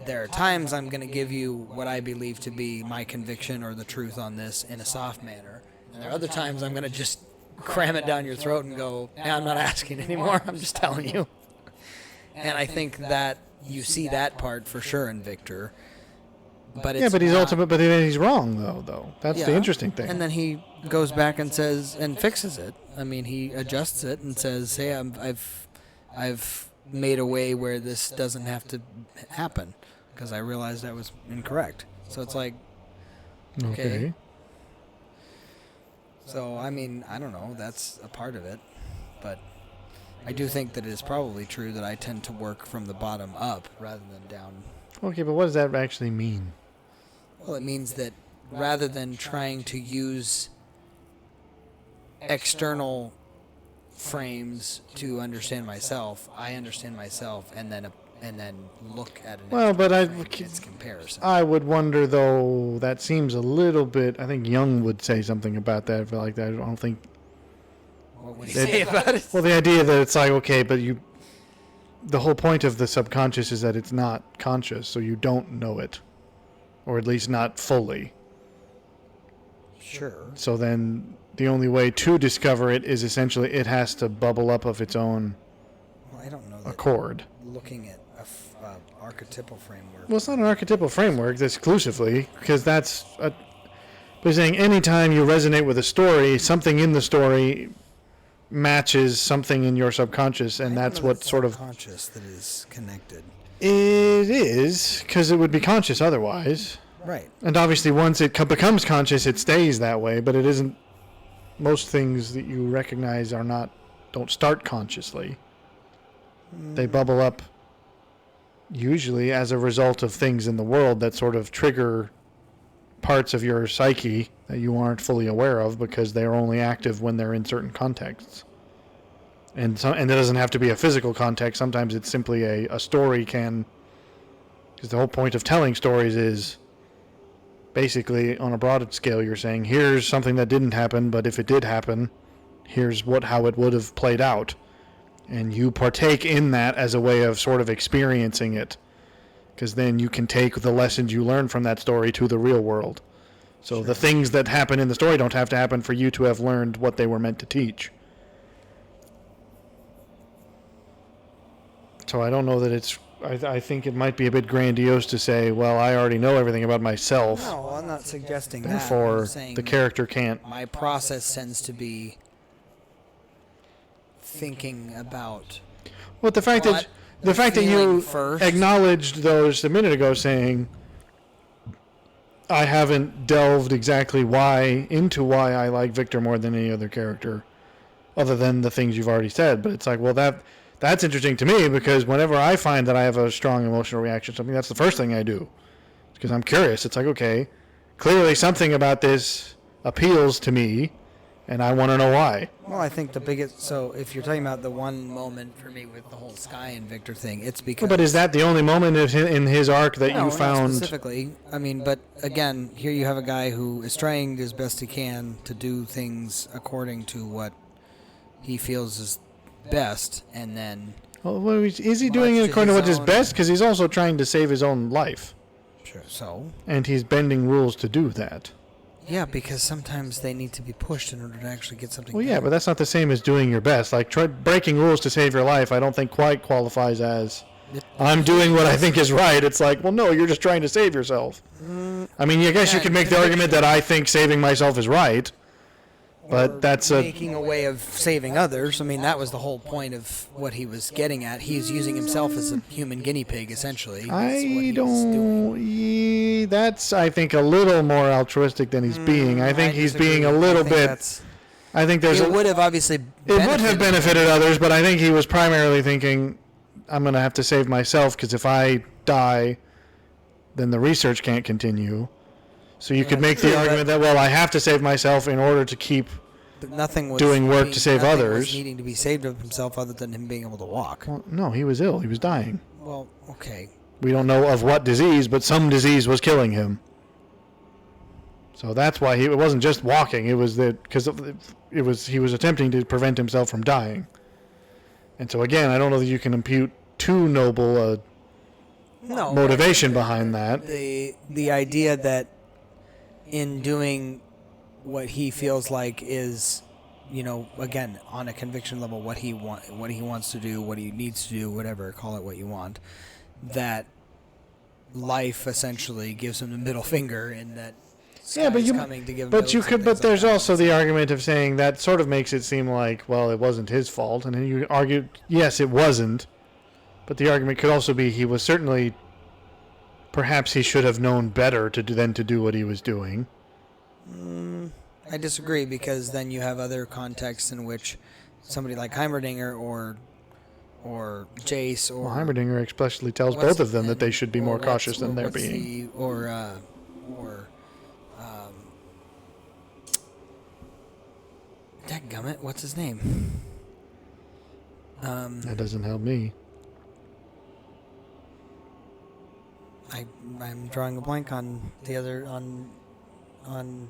there are times I'm going to give you what I believe to be my conviction or the truth on this in a soft manner, and there are other times I'm going to just cram it down your throat and go, hey, I'm not asking anymore, I'm just telling you. And I think that you see that part for sure in Victor. But it's But he's not, but then he's wrong though. That's the interesting thing. And then he goes back and says and fixes it. I mean, he adjusts it and says, "Hey, I've made a way where this doesn't have to happen because I realized I was incorrect." So it's like, okay. So I mean, I don't know. That's a part of it, but I do think that it is probably true that I tend to work from the bottom up rather than down. Okay, but what does that actually mean? Well, it means that rather than trying to use external frames to understand myself, I understand myself and then look at its comparison. I would wonder though. That seems a little bit. I think Jung would say something about that. If like that, I don't think. What would he say about it? Well, the idea that it's like, okay, but the whole point of the subconscious is that it's not conscious, so you don't know it, or at least not fully. Sure. So then the only way to discover it is essentially it has to bubble up of its own Well, I don't know that accord. looking at a archetypal framework. Well, it's not an archetypal framework exclusively, because that's but saying anytime you resonate with a story, something in the story matches something in your subconscious, and that's what sort of conscious that is connected. It is, because it would be conscious otherwise. Right. And obviously once it becomes conscious, it stays that way, but it isn't. Most things that you recognize don't start consciously. They bubble up usually as a result of things in the world that sort of trigger parts of your psyche that you aren't fully aware of because they're only active when they're in certain contexts. And it doesn't have to be a physical context. Sometimes it's simply a story can... Because the whole point of telling stories is basically, on a broad scale, you're saying, here's something that didn't happen, but if it did happen, here's how it would have played out. And you partake in that as a way of sort of experiencing it. Because then you can take the lessons you learn from that story to the real world. So Sure. The things that happen in the story don't have to happen for you to have learned what they were meant to teach. So I don't know that it's... I think it might be a bit grandiose to say, well, I already know everything about myself. No, I'm not suggesting that. Therefore, I'm saying the character can't... my process tends to be thinking about Well, the fact that you first. acknowledged those a minute ago, saying, I haven't delved exactly into why I like Victor more than any other character, other than the things you've already said. But it's like, well, that's interesting to me, because whenever I find that I have a strong emotional reaction to something, that's the first thing I do. Because I'm curious. It's like, okay, clearly something about this appeals to me, and I want to know why. Well, I think the biggest... So, if you're talking about the one moment for me with the whole Sky and Victor thing, it's because... But is that the only moment in his arc that you found... Not specifically. I mean, but again, here you have a guy who is trying his best he can to do things according to what he feels is best, and then... Well, is he doing it according to what's his best? Because he's also trying to save his own life. Sure. So? And he's bending rules to do that. Yeah, because sometimes they need to be pushed in order to actually get something Well, done. yeah, but that's not the same as doing your best. Like, breaking rules to save your life, I don't think quite qualifies as, I'm doing what I think is right. It's like, well, no, you're just trying to save yourself. I mean, I guess you could make the argument that I think saving myself is right. But that's making a way of saving others. I mean, that was the whole point of what he was getting at. He's using himself as a human guinea pig, essentially. That's what I he was doing. don't. That's, I think, a little more altruistic than he's being. I think he's disagree. being a little I think bit. that's- I think there's. It would have obviously. It would have benefited others, but I think he was primarily thinking, I'm going to have to save myself because if I die, then the research can't continue. So you could make the argument that, well, I have to save myself in order to keep But nothing was doing work to save nothing others. Was needing to be saved of himself, other than him being able to walk. Well, no, he was ill. He was dying. Well, okay. We don't know of what disease, but some disease was killing him. So that's why it wasn't just walking. It was that because he was attempting to prevent himself from dying. And so again, I don't know that you can impute too noble a No motivation behind that. The idea that in doing what he feels like is, again, on a conviction level, what he wants to do, what he needs to do, whatever, call it what you want, that life essentially gives him the middle finger, and that coming to give. But you could. But there's also the argument of saying that sort of makes it seem like, well, it wasn't his fault, and then you argue, yes, it wasn't. But the argument could also be he was certainly. Perhaps he should have known better than to do what he was doing. I disagree, because then you have other contexts in which somebody like Heimerdinger or Jace or Heimerdinger especially tells both of them that they should be more cautious than they're being. Dadgummit, what's his name? That doesn't help me. I'm drawing a blank on the other on. You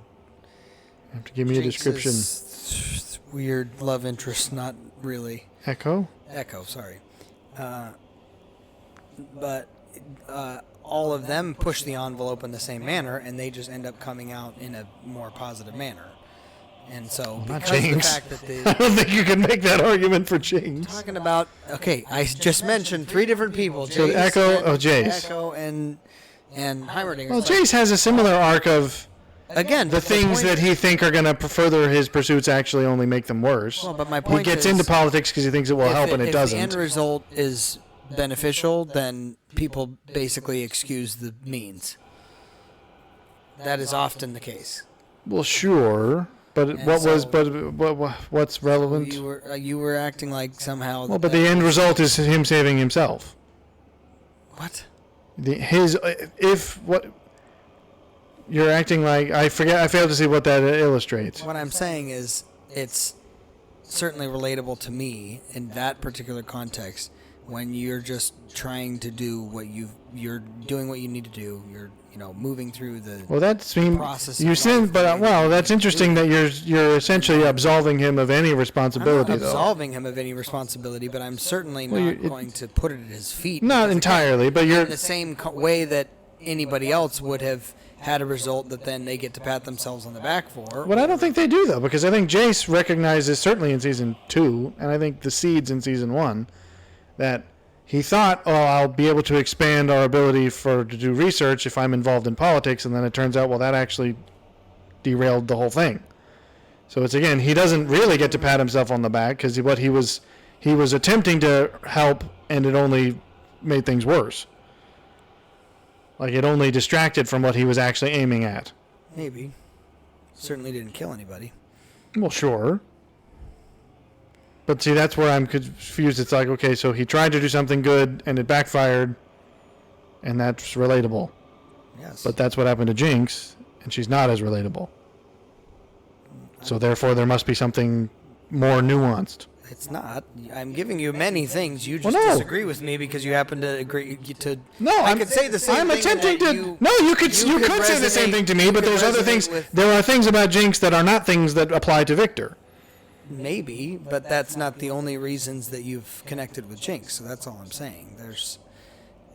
have to give me a description. Jinx's weird love interest, not really. Echo? Echo, sorry. But all of them push the envelope in the same manner, and they just end up coming out in a more positive manner. And so, Not because of the Jinx. fact that I don't think you can make that argument for Jinx. talking about, okay, I just mentioned three different people. So Jace Jace. Echo and Heimerdinger. Well, Jace has a similar arc of again, the things that he think are going to further his pursuits actually only make them worse. Well, but my He point gets is, into politics because he thinks it will help, and it if doesn't. the end result is beneficial, then people basically excuse the means. That is often the case. Well, sure, but what's relevant? You were acting like somehow. Well, but the end result is him saving himself. What? You're acting like I failed to see what that illustrates. What I'm saying is, it's certainly relatable to me in that particular context. When you're just trying to do you're doing what you need to do. You're moving through the. Well, that's process. that's interesting that you're essentially absolving him of any responsibility. I'm not absolving him of any responsibility, but I'm certainly not going to put it at his feet. Not entirely, but you're in the same way that anybody else would have had a result that then they get to pat themselves on the back for. But I don't think they do, though, because I think Jace recognizes, certainly in Season 2, and I think the Seeds in Season 1, that he thought, I'll be able to expand our ability to do research if I'm involved in politics, and then it turns out, that actually derailed the whole thing. So it's, again, he doesn't really get to pat himself on the back, because he was attempting to help, and it only made things worse. Like, it only distracted from what he was actually aiming at. Maybe. Certainly didn't kill anybody. Well, sure. But see, that's where I'm confused. It's like, okay, so he tried to do something good, and it backfired, and that's relatable. Yes. But that's what happened to Jinx, and she's not as relatable. So therefore, there must be something more nuanced. It's not. I'm giving you many things. You just Well, no. disagree with me because you happen to agree to. No, I could say the same I'm thing. attempting that to. No, you could say the same resonate- thing to me, you but could there's other resonate things. with- There are things about Jinx that are not things that apply to Victor. Maybe, but that's not the only reasons that you've connected with Jinx. So that's all I'm saying.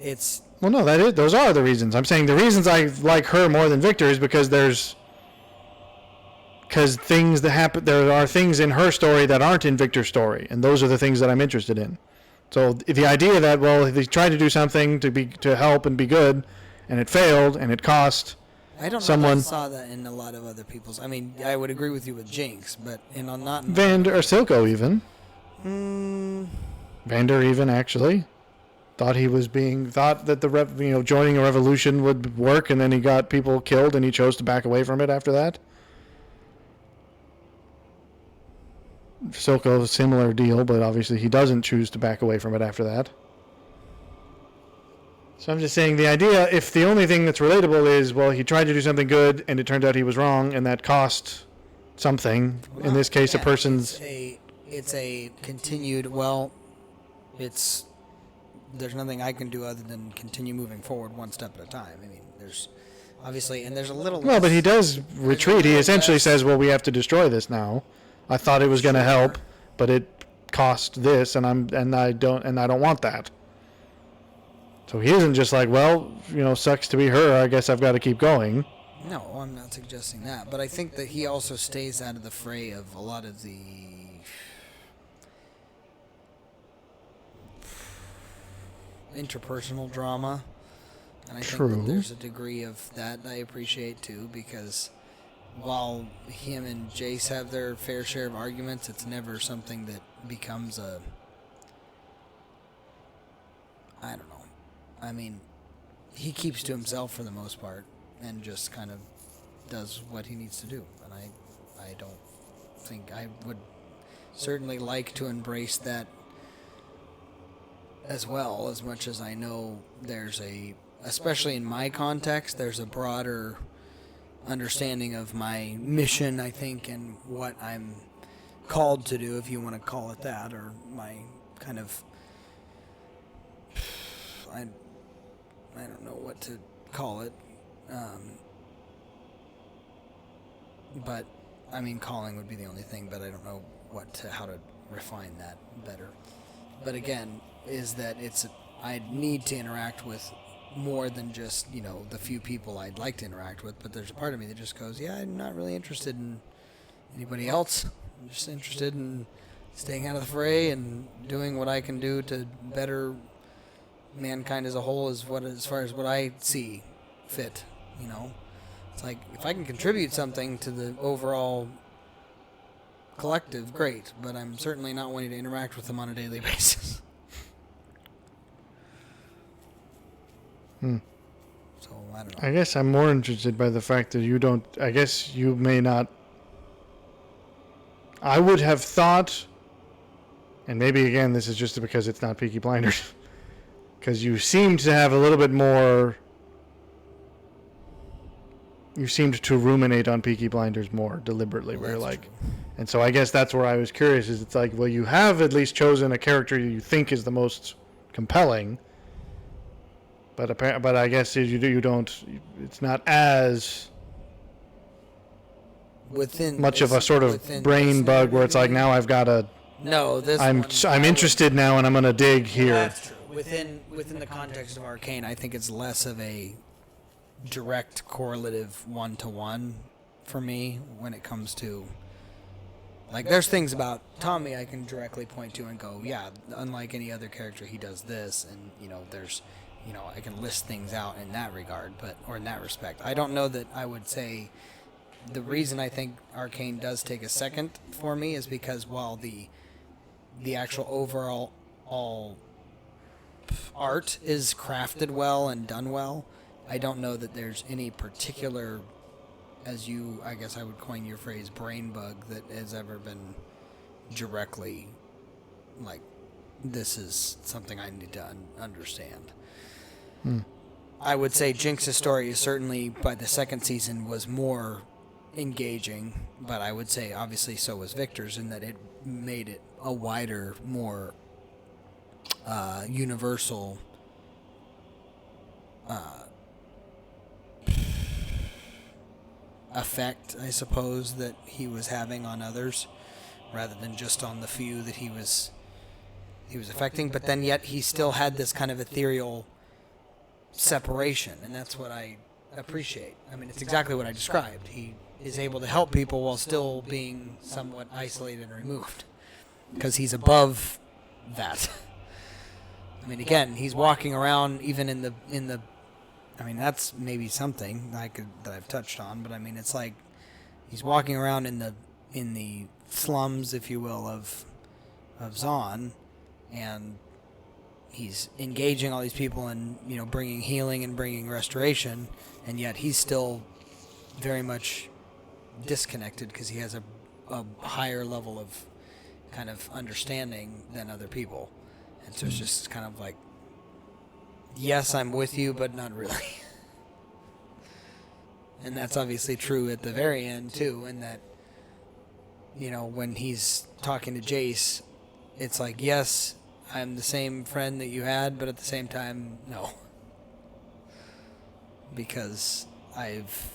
It's. Well, no, those are the reasons. I'm saying the reasons I like her more than Victor is because things that happen, there are things in her story that aren't in Victor's story, and those are the things that I'm interested in. So the idea that, he tried to do something to help and be good, and it failed, and it cost, I don't know someone if I saw that in a lot of other people's. I mean, I would agree with you with Jinx, but not in Vander or Silco even. Mm, Vander even actually thought that joining a revolution would work, and then he got people killed, and he chose to back away from it after that. Silco, similar deal, but obviously he doesn't choose to back away from it after that. So I'm just saying the idea, if the only thing that's relatable is, well, he tried to do something good and it turned out he was wrong and that cost something, in this case, a person's... It's a continued, there's nothing I can do other than continue moving forward one step at a time. I mean, there's obviously, and there's a little... Well, but he does retreat. He essentially says, well, we have to destroy this now. I thought it was going to help, but it cost this, and I don't want that. So he isn't just like, well, sucks to be her. I guess I've got to keep going. No, I'm not suggesting that. But I think that he also stays out of the fray of a lot of the interpersonal drama. And I think that there's a degree of that I appreciate too, because while him and Jace have their fair share of arguments, it's never something that becomes I don't know. I mean, he keeps to himself for the most part and just kind of does what he needs to do. And I don't think I would certainly like to embrace that as well, as much as I know there's especially in my context, there's a broader understanding of my mission, I think, and what I'm called to do, if you want to call it that, or my kind of... I don't know what to call it, but I mean, calling would be the only thing, but I don't know how to refine that better. But again, is that I need to interact with more than just, the few people I'd like to interact with, but there's a part of me that just goes, yeah, I'm not really interested in anybody else. I'm just interested in staying out of the fray and doing what I can do to better mankind as a whole, as far as what I see fit. It's like, if I can contribute something to the overall collective, great, but I'm certainly not wanting to interact with them on a daily basis. So I don't know. I guess I'm more interested by the fact that you don't... I guess you may not... I would have thought, and maybe again this is just because it's not Peaky Blinders, because you seemed to have a little bit more... You seemed to ruminate on Peaky Blinders more deliberately, where like... True. And so I guess that's where I was curious, is it's like, well, you have at least chosen a character you think is the most compelling, but I guess you don't... It's not as... much of a sort of brain bug where it's like, now I've got to... No, I'm interested now, and I'm going to dig here. That's true. Within the context of Arcane, I think it's less of a direct correlative one-to-one for me when it comes to... Like, there's things about Tommy I can directly point to and go, yeah, unlike any other character, he does this, and, there's... I can list things out in that regard, or in that respect. I don't know that I would say... The reason I think Arcane does take a second for me is because while the actual overall art is crafted well and done well, I don't know that there's any particular, I guess I would coin your phrase, brain bug that has ever been directly like, this is something I need to understand. I would say Jinx's story is certainly, by the second season, was more engaging, but I would say obviously so was Victor's, in that it made it a wider, more universal effect, I suppose, that he was having on others, rather than just on the few that he was affecting. But then yet he still had this kind of ethereal separation, and that's what I appreciate. I mean, it's exactly what I described. He is able to help people while still being somewhat isolated and removed, because he's above that. I mean, again, he's walking around even in the I mean, that's maybe something that I've touched on, but I mean, it's like he's walking around in the slums, if you will, of Zon, and he's engaging all these people and, you know, bringing healing and bringing restoration, and yet he's still very much disconnected because he has a higher level of kind of understanding than other people. And so it's just kind of like, yes, I'm with you, but not really. And that's obviously true at the very end, too, in that, you know, when he's talking to Jace, it's like, yes, I'm the same friend that you had, but at the same time, no. Because I've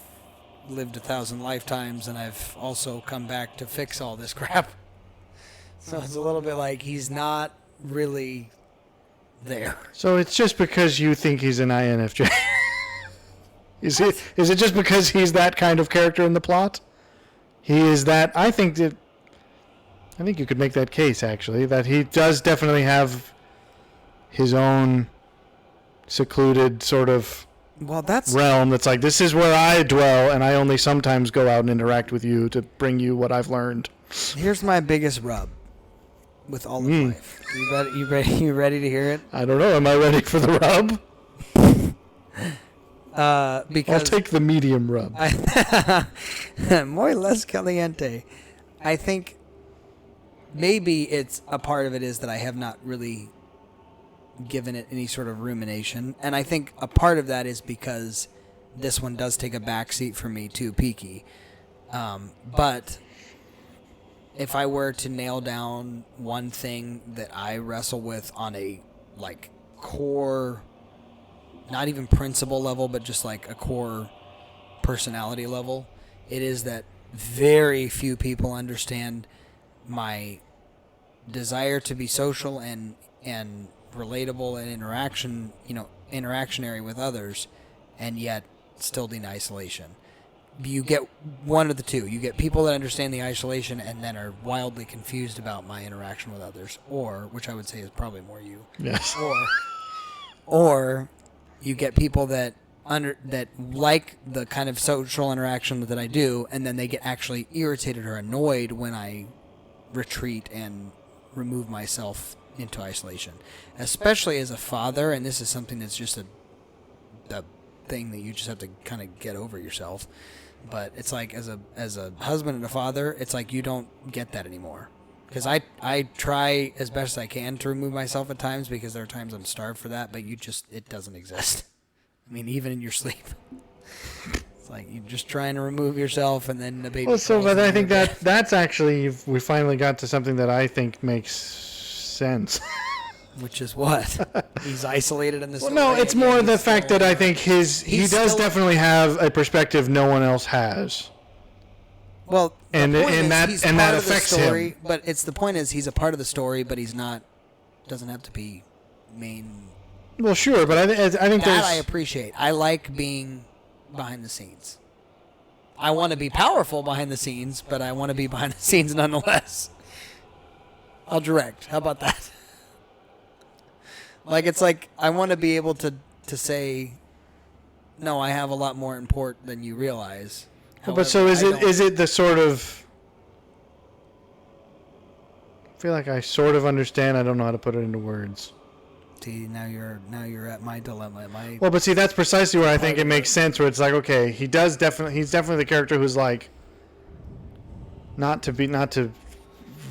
lived 1,000 lifetimes, and I've also come back to fix all this crap. So it's a little bit like he's not really there. So it's just because you think he's an INFJ? Is it just because he's that kind of character in the plot? He is that. I think you could make that case, actually, that he does definitely have his own secluded sort of realm that's like, this is where I dwell, and I only sometimes go out and interact with you to bring you what I've learned. Here's my biggest rub with all of life. You ready to hear it? I don't know. Am I ready for the rub? Because I'll take the medium rub. Muy less caliente. I think maybe it's a part of it is that I have not really given it any sort of rumination, and I think a part of that is because this one does take a backseat for me to Peaky. But if I were to nail down one thing that I wrestle with on a like core, not even principle level, but just like a core personality level, it is that very few people understand my desire to be social and relatable and interactionary with others, and yet still in isolation. You get one of the two. You get people that understand the isolation and then are wildly confused about my interaction with others, or, which I would say is probably more you. Yes. Or you get people that like the kind of social interaction that I do, and then they get actually irritated or annoyed when I retreat and remove myself into isolation, especially as a father. And this is something that's just a thing that you just have to kind of get over yourself. But it's like as a husband and a father, it's like you don't get that anymore. Because I try as best as I can to remove myself at times, because there are times I'm starved for that, but it doesn't exist. I mean, even in your sleep. It's like you're just trying to remove yourself, and then the baby. But I think that's actually, we finally got to something that I think makes sense. Which is what? He's isolated in this. Well, no, it's more the fact that I think he does definitely have a perspective no one else has. Well, and that affects him. But the point is he's a part of the story, but he's not. Doesn't have to be main. Well, sure, but I think that I appreciate. I like being behind the scenes. I want to be powerful behind the scenes, but I want to be behind the scenes nonetheless. I'll direct. How about that? Like, it's like I want to be able to say, no, I have a lot more import than you realize. However, but so is it the sort of? I feel like I sort of understand. I don't know how to put it into words. See, now you're at my dilemma. Well, but see, that's precisely where I think it makes sense. Where it's like, okay, he's definitely the character who's like, not to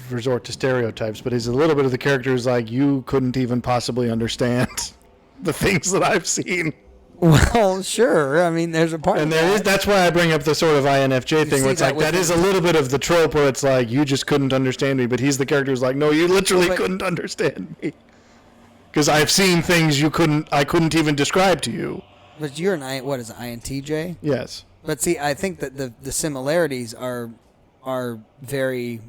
resort to stereotypes, but he's a little bit of the character who's like, you couldn't even possibly understand the things that I've seen. Well, sure. I mean, there's a part. And that's why I bring up the sort of INFJ thing, where it's like that is a little bit of the trope where it's like, you just couldn't understand me, but he's the character who's like, no, you literally couldn't understand me. Because I've seen things I couldn't even describe to you. But you're what is it, INTJ? Yes. But see, I think that the similarities are very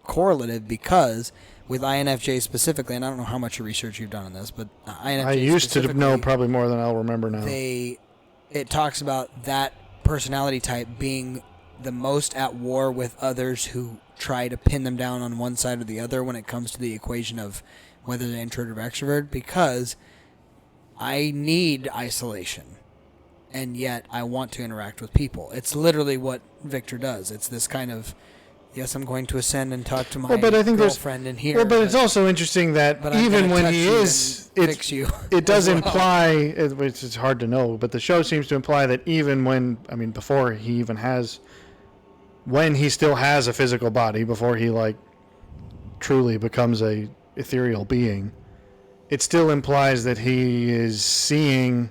correlative, because with INFJ specifically, and I don't know how much research you've done on this, but INFJ I used to know probably more than I'll remember now. It talks about that personality type being the most at war with others who try to pin them down on one side or the other when it comes to the equation of whether they're introvert or extrovert, because I need isolation, and yet I want to interact with people. It's literally what Victor does. It's this kind of, yes, I'm going to ascend and talk to my but I think girlfriend in here. Well, but it's also interesting that but I'm even gonna when touch he you is, and fix you it does as well. imply, which is hard to know, but the show seems to imply that even when, I mean, before he even has, when he still has a physical body, before he like truly becomes a ethereal being, it still implies that he is seeing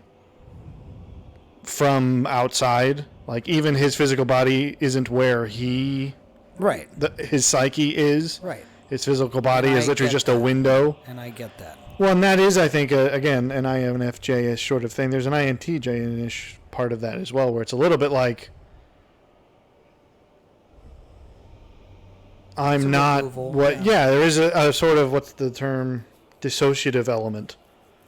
from outside. Like even his physical body isn't where he, Right. his psyche is. Right. His physical body And is I literally get just that. a window. And I get that. Well, and that is, I think, again, an INFJ-ish sort of thing. There's an INTJ-ish part of that as well, where it's a little bit like, I'm It's a not removal, what. Yeah, there is a sort of, what's the term, dissociative element.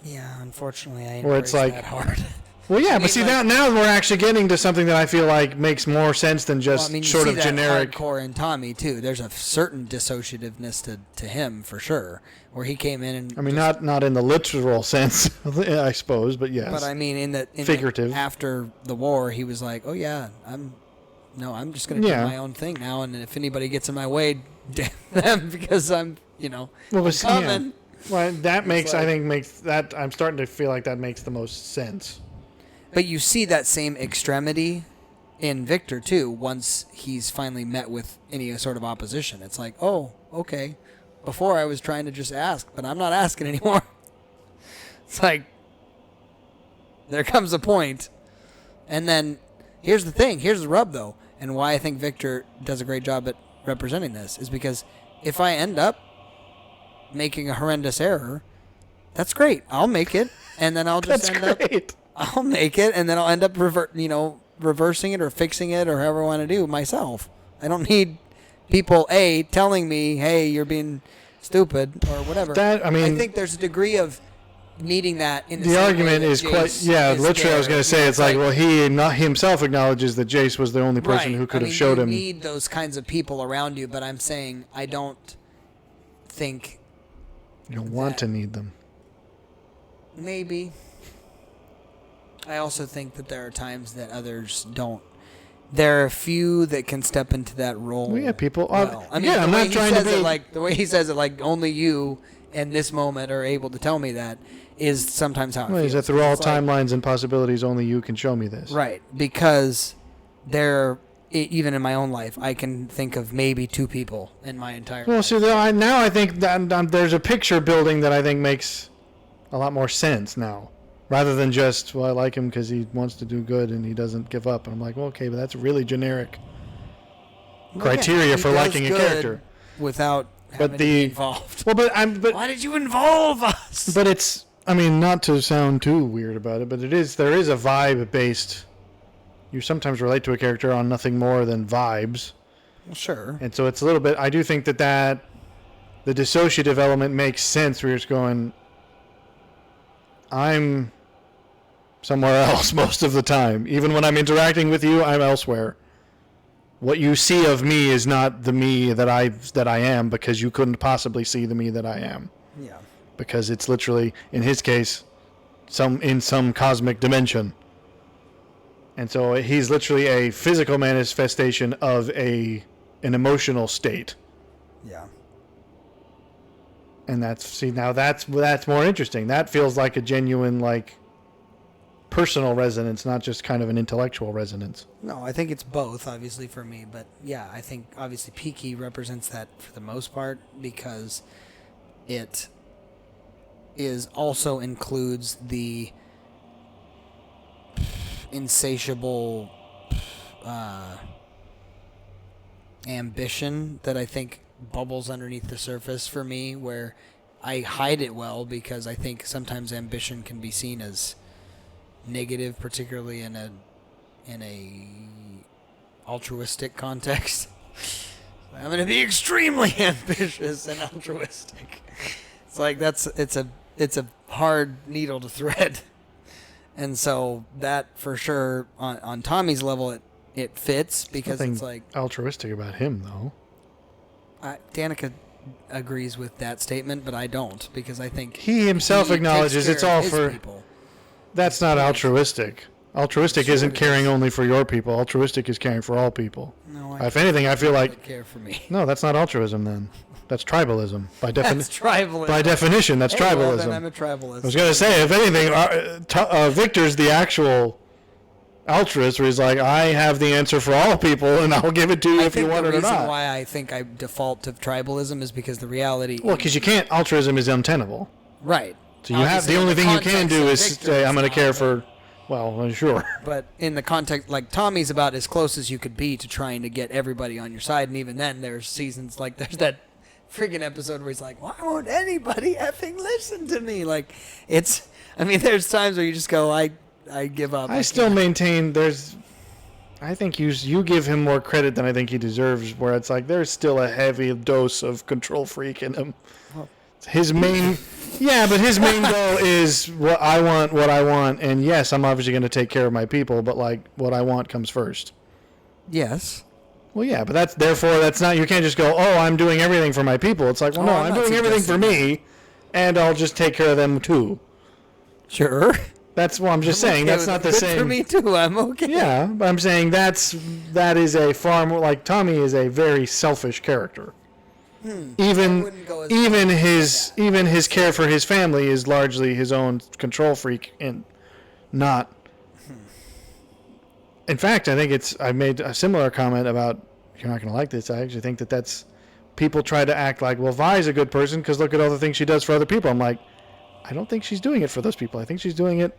Yeah, unfortunately, I Where it's embrace like- that hard. Well, yeah, I but mean, see, like- now we're actually getting to something that I feel like makes more sense than just Well, I mean, you sort see of that generic. hardcore in Tommy too. There's a certain dissociativeness to him for sure, where he came in and I mean, not in the literal sense, I suppose, but yes. But I mean, in Figurative. after the war, he was like, "Oh yeah, I'm just gonna Yeah. do my own thing now, and if anybody gets in my way, damn them, because I'm well, I'm but see, yeah. coming." Well, that makes, I like- think, makes that, I'm starting to feel like that makes the most sense. But you see that same extremity in Victor too. Once he's finally met with any sort of opposition, it's like, oh, okay. Before I was trying to just ask, but I'm not asking anymore. It's like there comes a point, and then here's the thing. Here's the rub, though, and why I think Victor does a great job at representing this is because if I end up making a horrendous error, that's great. I'll make it, and then I'll just That's end up. great. I'll make it, and then I'll end up reversing it or fixing it or however I want to do myself. I don't need people telling me, "Hey, you're being stupid" or whatever. That, I mean- think there's a degree of needing that in the The same way argument that is Jace quite, yeah, is literally I was there. going to say, You know, it's like, well, he not himself acknowledges that Jace was the only person right. who could I have mean, showed you him. need those kinds of people around you, but I'm saying I don't think You don't want to need them. maybe. I also think that there are times that others don't. There are a few that can step into that role. Well, yeah, people. well. I mean, yeah, the I'm way not he trying to says be. it, like the way he says it, like only you in this moment are able to tell me that is sometimes how it well, feels. is that through all It's like- timelines and possibilities, only you can show me this. right? Because even in my own life, I can think of maybe 2 people in my entire. Well, life. see, now I think that there's a picture building that I think makes a lot more sense now, rather than just, well, I like him because he wants to do good and he doesn't give up. And I'm like, well, okay, but that's really generic Well, yeah, criteria he for does liking a good character. without having to the- be involved. Well, but Why did you involve us? But it's, I mean, not to sound too weird about it, but there is a vibe based. You sometimes relate to a character on nothing more than vibes. Well, sure. And so it's a little bit, I do think that the dissociative element makes sense where you're just going, I'm somewhere else most of the time. Even when I'm interacting with you, I'm elsewhere. What you see of me is not the me that I am, because you couldn't possibly see the me that I am. Yeah. Because it's literally, in his case, in some cosmic dimension. And so he's literally a physical manifestation of an emotional state. Yeah. And that's more interesting. That feels like a genuine, like, personal resonance, not just kind of an intellectual resonance. No, I think it's both, obviously, for me. But yeah, I think obviously Peaky represents that for the most part because it also includes the insatiable ambition that I think bubbles underneath the surface for me, where I hide it well because I think sometimes ambition can be seen as negative, particularly in a altruistic context. I'm going to be extremely ambitious and altruistic. It's like it's a hard needle to thread. And so that for sure on Tommy's level it fits because Nothing it's like altruistic about him, though. Danica agrees with that statement, but I don't because I think He himself he acknowledges takes it's care all of his for. people. That's not altruistic. Altruistic Sure isn't it caring is. only for your people. Altruistic is caring for all people. No, If anything, I feel like care for me. no, that's not altruism. Then that's tribalism by That's definition. tribalism. By definition, that's Hey, tribalism. well, then I'm a tribalist. I was gonna say, if anything, Victor's the actual altruist, where he's like, I have the answer for all people, and I'll give it to you if you want it or the reason not. why I think I default to tribalism is because the reality. Well, because you can't. Altruism is untenable. Right. So you have the only thing you can do is say, I'm going to care for. Well, sure. But in the context, like Tommy's about as close as you could be to trying to get everybody on your side, and even then, there's seasons like there's that freaking episode where he's like, "Why won't anybody effing listen to me?" Like, it's. I mean, there's times where you just go, "I give up." I still maintain there's. I think you give him more credit than I think he deserves. Where it's like there's still a heavy dose of control freak in him. His main. Yeah, but his main goal is what I want, and yes, I'm obviously going to take care of my people, but like what I want comes first. Yes. Well, yeah, but that's not. You can't just go, oh, I'm doing everything for my people. It's like, well, no, I'm I'm not doing everything for suggesting me, and I'll just take care of them too. Sure. That's what I'm just saying. That's not the Good same. for me too. I'm okay. Yeah, but I'm saying that is a far more like Tommy is a very selfish character. Even his care for his family is largely his own control freak and not. In fact, I think I made a similar comment about you're not going to like this. I actually think that's people try to act like, well, Vi's a good person because look at all the things she does for other people. I'm like, I don't think she's doing it for those people. I think she's doing it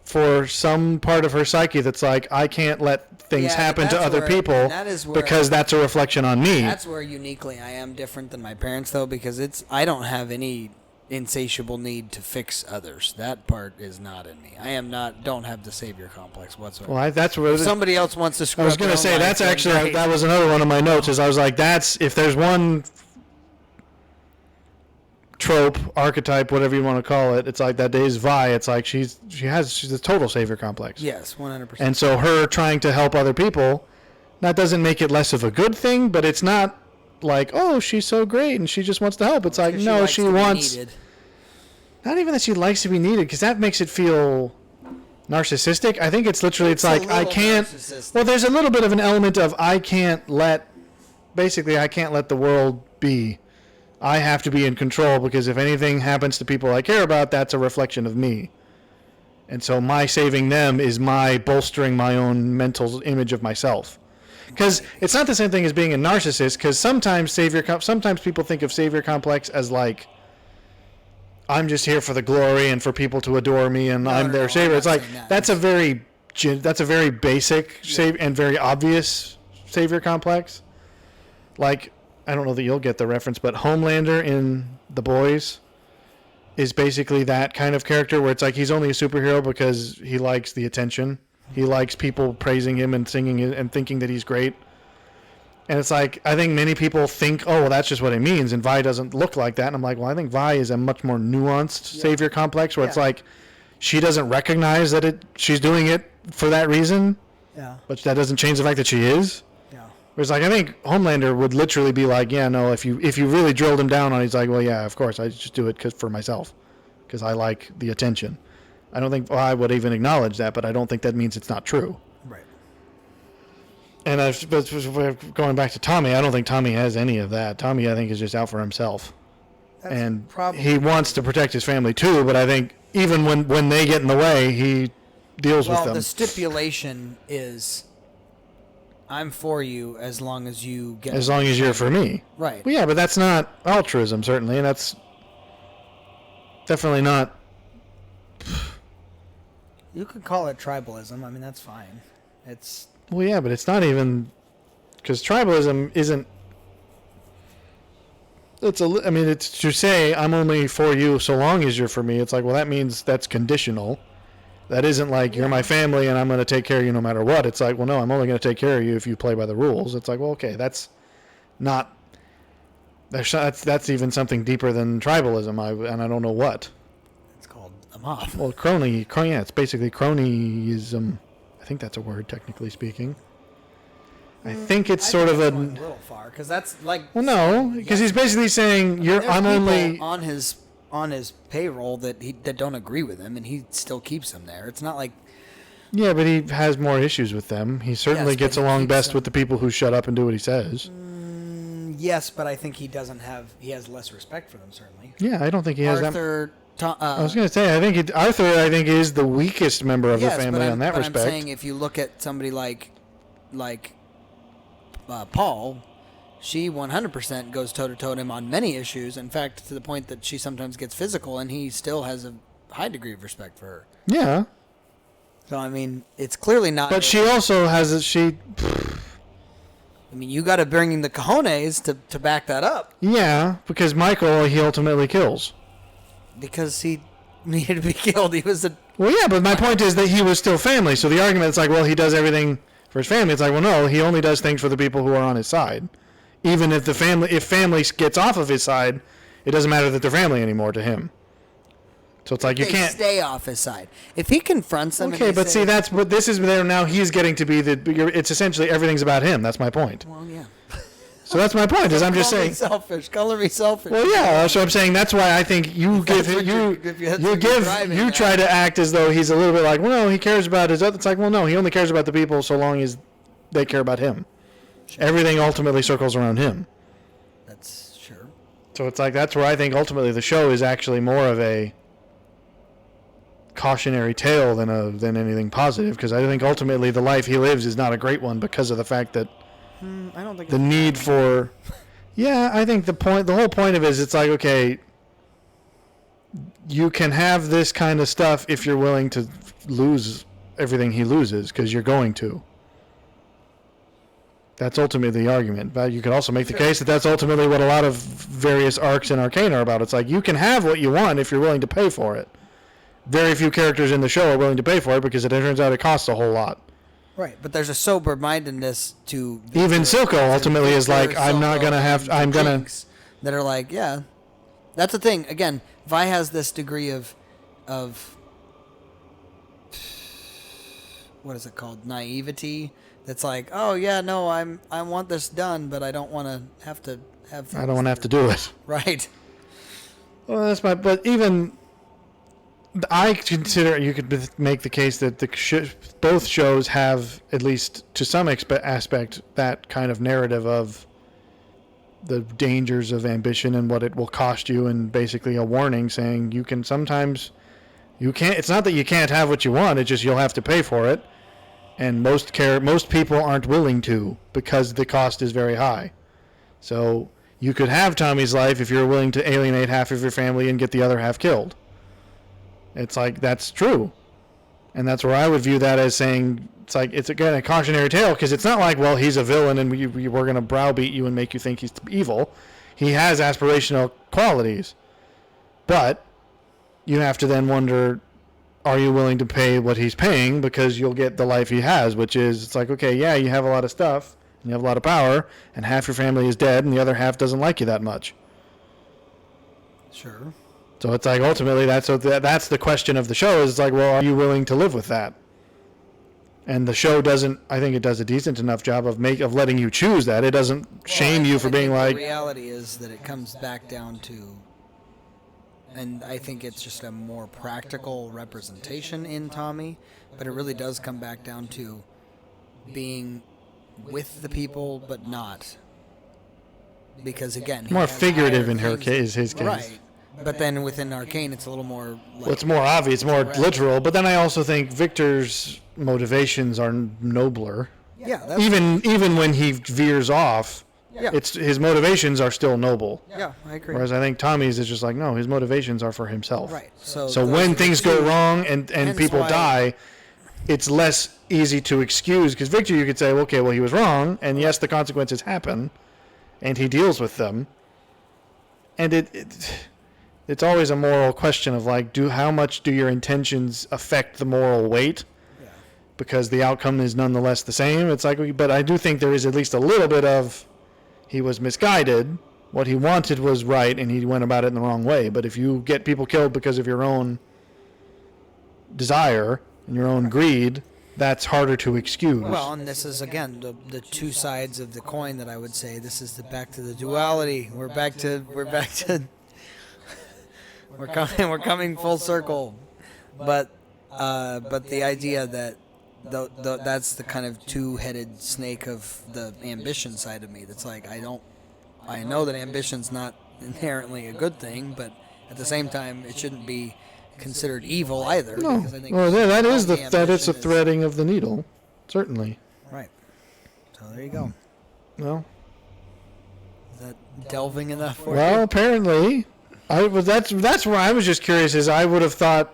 for some part of her psyche that's like, I can't let things happen to other people because that's a reflection on me. That's where uniquely I am different than my parents, though, because I don't have any insatiable need to fix others. That part is not in me. Don't have the savior complex whatsoever. Well, that's where if somebody else wants to screw I was up going to their say own that's life, actually then great. that was another one of my notes. Is I was like, if there's one trope, archetype, whatever you want to call it, it's like that is Vi. It's like she's a total savior complex. Yes, 100%. And so her trying to help other people, that doesn't make it less of a good thing, but it's not like, oh, she's so great and she just wants to help. It's like, no, she wants. Not even that she likes to be needed, because that makes it feel narcissistic. I think it's literally, it's like, I can't. Well, there's a little bit of an element of I can't let the world be. I have to be in control, because if anything happens to people I care about, that's a reflection of me. And so my saving them is my bolstering my own mental image of myself. Because it's not the same thing as being a narcissist, because sometimes people think of savior complex as like, I'm just here for the glory and for people to adore me and I'm their savior. It's like, that's a very basic and very obvious savior complex. Like, I don't know that you'll get the reference, but Homelander in The Boys is basically that kind of character where it's like he's only a superhero because he likes the attention. He likes people praising him and singing it and thinking that he's great. And it's like, I think many people think, oh, well, that's just what it means, and Vi doesn't look like that. And I'm like, well, I think Vi is a much more nuanced savior complex where it's like she doesn't recognize that she's doing it for that reason, but that doesn't change the fact that she is. Whereas, like, I think Homelander would literally be like, yeah, no, if you really drilled him down on it, he's like, well, yeah, of course, I just do it for myself because I like the attention. I don't think I would even acknowledge that, but I don't think that means it's not true. Right. And going back to Tommy, I don't think Tommy has any of that. Tommy, I think, is just out for himself. And he wants to protect his family, too, but I think even when they get in the way, he deals with them. Well, the stipulation is, I'm for you as long as you get... As long as you're for me. Right. Well, yeah, but that's not altruism, certainly, and that's definitely not... You could call it tribalism. I mean, that's fine. It's... Well, yeah, but it's not even... Because tribalism isn't... It's to say, I'm only for you so long as you're for me. It's like, well, that means that's conditional. That isn't like, you're my family and I'm going to take care of you no matter what. It's like, well, no, I'm only going to take care of you if you play by the rules. It's like, well, okay, that's not... That's even something deeper than tribalism, and I don't know what. It's called a mob. Well, yeah, it's basically cronyism. I think that's a word, technically speaking. I think it's sort of a little far, because that's like... Well, no, because he's basically saying I'm only on his on his payroll that don't agree with him, and he still keeps them there. It's not like Yeah, but he has more issues with them. He certainly Yes, but gets he along keeps best them. with the people who shut up and do what he says. yes, but I think he has less respect for them certainly. Yeah, I don't think he has that. Arthur. I was going to say, Arthur, is the weakest member of yes, the family on that but respect. I'm saying if you look at somebody like Paul, she 100% goes toe-to-toe with him on many issues. In fact, to the point that she sometimes gets physical, and he still has a high degree of respect for her. Yeah, So, I mean, it's clearly not... but she also has I mean, you got to bring in the cojones to back that up. Yeah, because Michael, he ultimately kills. Because he needed to be killed. He was a... Well, yeah, but my point is that he was still family. So the argument is like, well, he does everything for his family. It's like, well, no, he only does things for the people who are on his side. Even if family gets off of his side, it doesn't matter that they're family anymore to him. So it's like you They can't stay off his side. If he confronts them... Okay, and they but say, see, that's what this is there now. He's getting to be it's essentially everything's about him. That's my point. Well, yeah. So that's my point. Is I'm just saying. Color me selfish. Well, yeah. So I'm saying that's why I think you give that's him what you're driving you at. try to act as though he's a little bit like, well, no, he cares about his other. It's like, well, no, he only cares about the people so long as they care about him. Sure. Everything ultimately circles around him. That's sure. So it's like that's where I think ultimately the show is actually more of a cautionary tale than anything positive, because I think ultimately the life he lives is not a great one because of the fact that I don't think the need for I think the whole point of it is it's like, okay, you can have this kind of stuff if you're willing to lose everything he loses, because you're going to. That's ultimately the argument. But you could also make the case that that's ultimately what a lot of various arcs in Arcane are about. It's like you can have what you want if you're willing to pay for it. Very few characters in the show are willing to pay for it because it turns out it costs a whole lot. Right, but there's a sober-mindedness to... Even Silco ultimately is like, I'm not going to have... I'm going to... That are like, yeah. That's the thing. Again, Vi has this degree of... What is it called? Naivety. That's like, oh, yeah, no, I want this done, but I don't want to have things... I don't want to have to do it. Right. Well, that's my... But even... I consider you could make the case that both shows have, at least to some aspect, that kind of narrative of the dangers of ambition and what it will cost you, and basically a warning saying you can sometimes you can't. It's not that you can't have what you want; it's just you'll have to pay for it, and most people aren't willing to because the cost is very high. So you could have Tommy's life if you're willing to alienate half of your family and get the other half killed. It's like, that's true. And that's where I would view that as saying, it's like, it's again a cautionary tale, because it's not like, well, he's a villain and we're going to browbeat you and make you think he's evil. He has aspirational qualities. But you have to then wonder, are you willing to pay what he's paying, because you'll get the life he has, which is, it's like, okay, yeah, you have a lot of stuff, and you have a lot of power, and half your family is dead, and the other half doesn't like you that much. Sure. So it's like, ultimately, that's the question of the show, is like, well, are you willing to live with that? And the show doesn't, I think it does a decent enough job of letting you choose that. It doesn't shame you for being like... The reality is that it comes back down to, and I think it's just a more practical representation in Tommy, but it really does come back down to being with the people, but not. Because, again... More figurative in his case. Right. But then within Arcane, it's a little more... Well, it's more obvious, more literal. But then I also think Victor's motivations are nobler. Yeah, that's... Even when he veers off, his motivations are still noble. Yeah, I agree. Whereas I think Tommy's is just like, no, his motivations are for himself. Right. So when things go wrong and people die, it's less easy to excuse. Because Victor, you could say, okay, well, he was wrong, and yes, the consequences happen, and he deals with them. And it's always a moral question of like, how much do your intentions affect the moral weight? Yeah. Because the outcome is nonetheless the same. It's like, but I do think there is at least a little bit of, he was misguided. What he wanted was right, and he went about it in the wrong way. But if you get people killed because of your own desire and your own greed, that's harder to excuse. Well, and this is, again, the two sides of the coin that I would say. This is back to the duality. We're back to We're coming full circle, but the idea that that's the kind of two-headed snake of the ambition side of me. That's like I know that ambition's not inherently a good thing, but at the same time, it shouldn't be considered evil either. No, Because I think well, that is healthy that it's a ambition is- threading of the needle, certainly. Right. So there you go. Well, Is that delving enough for well, you? apparently, that's where I was just curious. Is I would have thought.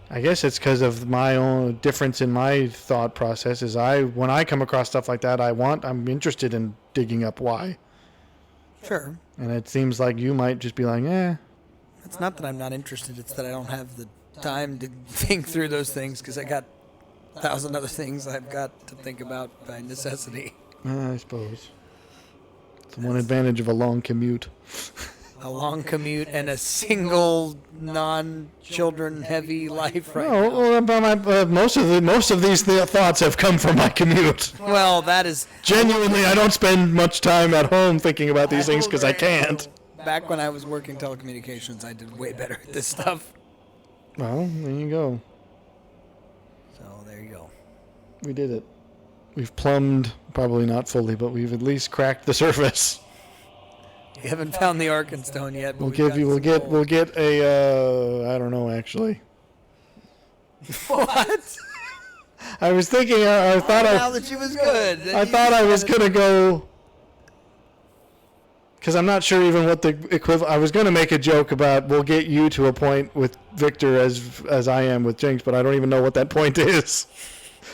I guess it's because of my own difference in my thought process. When I come across stuff like that, I'm interested in digging up why. Sure. And it seems like you might just be like, eh. It's not that I'm not interested. It's that I don't have the time to think through those things because I got 1,000 other things I've got to think about by necessity. I suppose. It's one advantage of a long commute. A long commute and a single non-children heavy life right Oh, now. well, most of these thoughts have come from my commute. Well, that is Genuinely, I don't spend much time at home thinking about these things because I can't. Back when I was working telecommunications, I did way better at this stuff. Well, there you go. So there you go. We did it. We've plumbed, probably not fully, but we've at least cracked the surface. You haven't found the Arcane stone yet. But We'll get a I don't know actually. What? I was thinking I thought Now that she was good. I thought I was gonna go because I'm not sure even what the equivalent. I was gonna make a joke about we'll get you to a point with Victor as I am with Jinx, but I don't even know what that point is,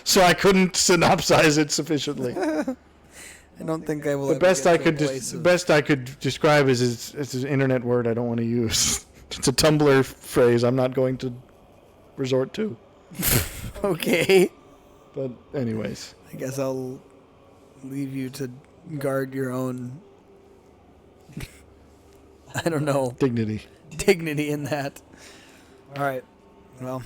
so I couldn't synopsize it sufficiently. I don't think I will. The ever best get I to a could place of- best I could describe is it's an internet word I don't want to use. It's a Tumblr phrase I'm not going to resort to. Okay. But anyways, I guess I'll leave you to guard your own. I don't know. dignity. Dignity in that. All right. Well,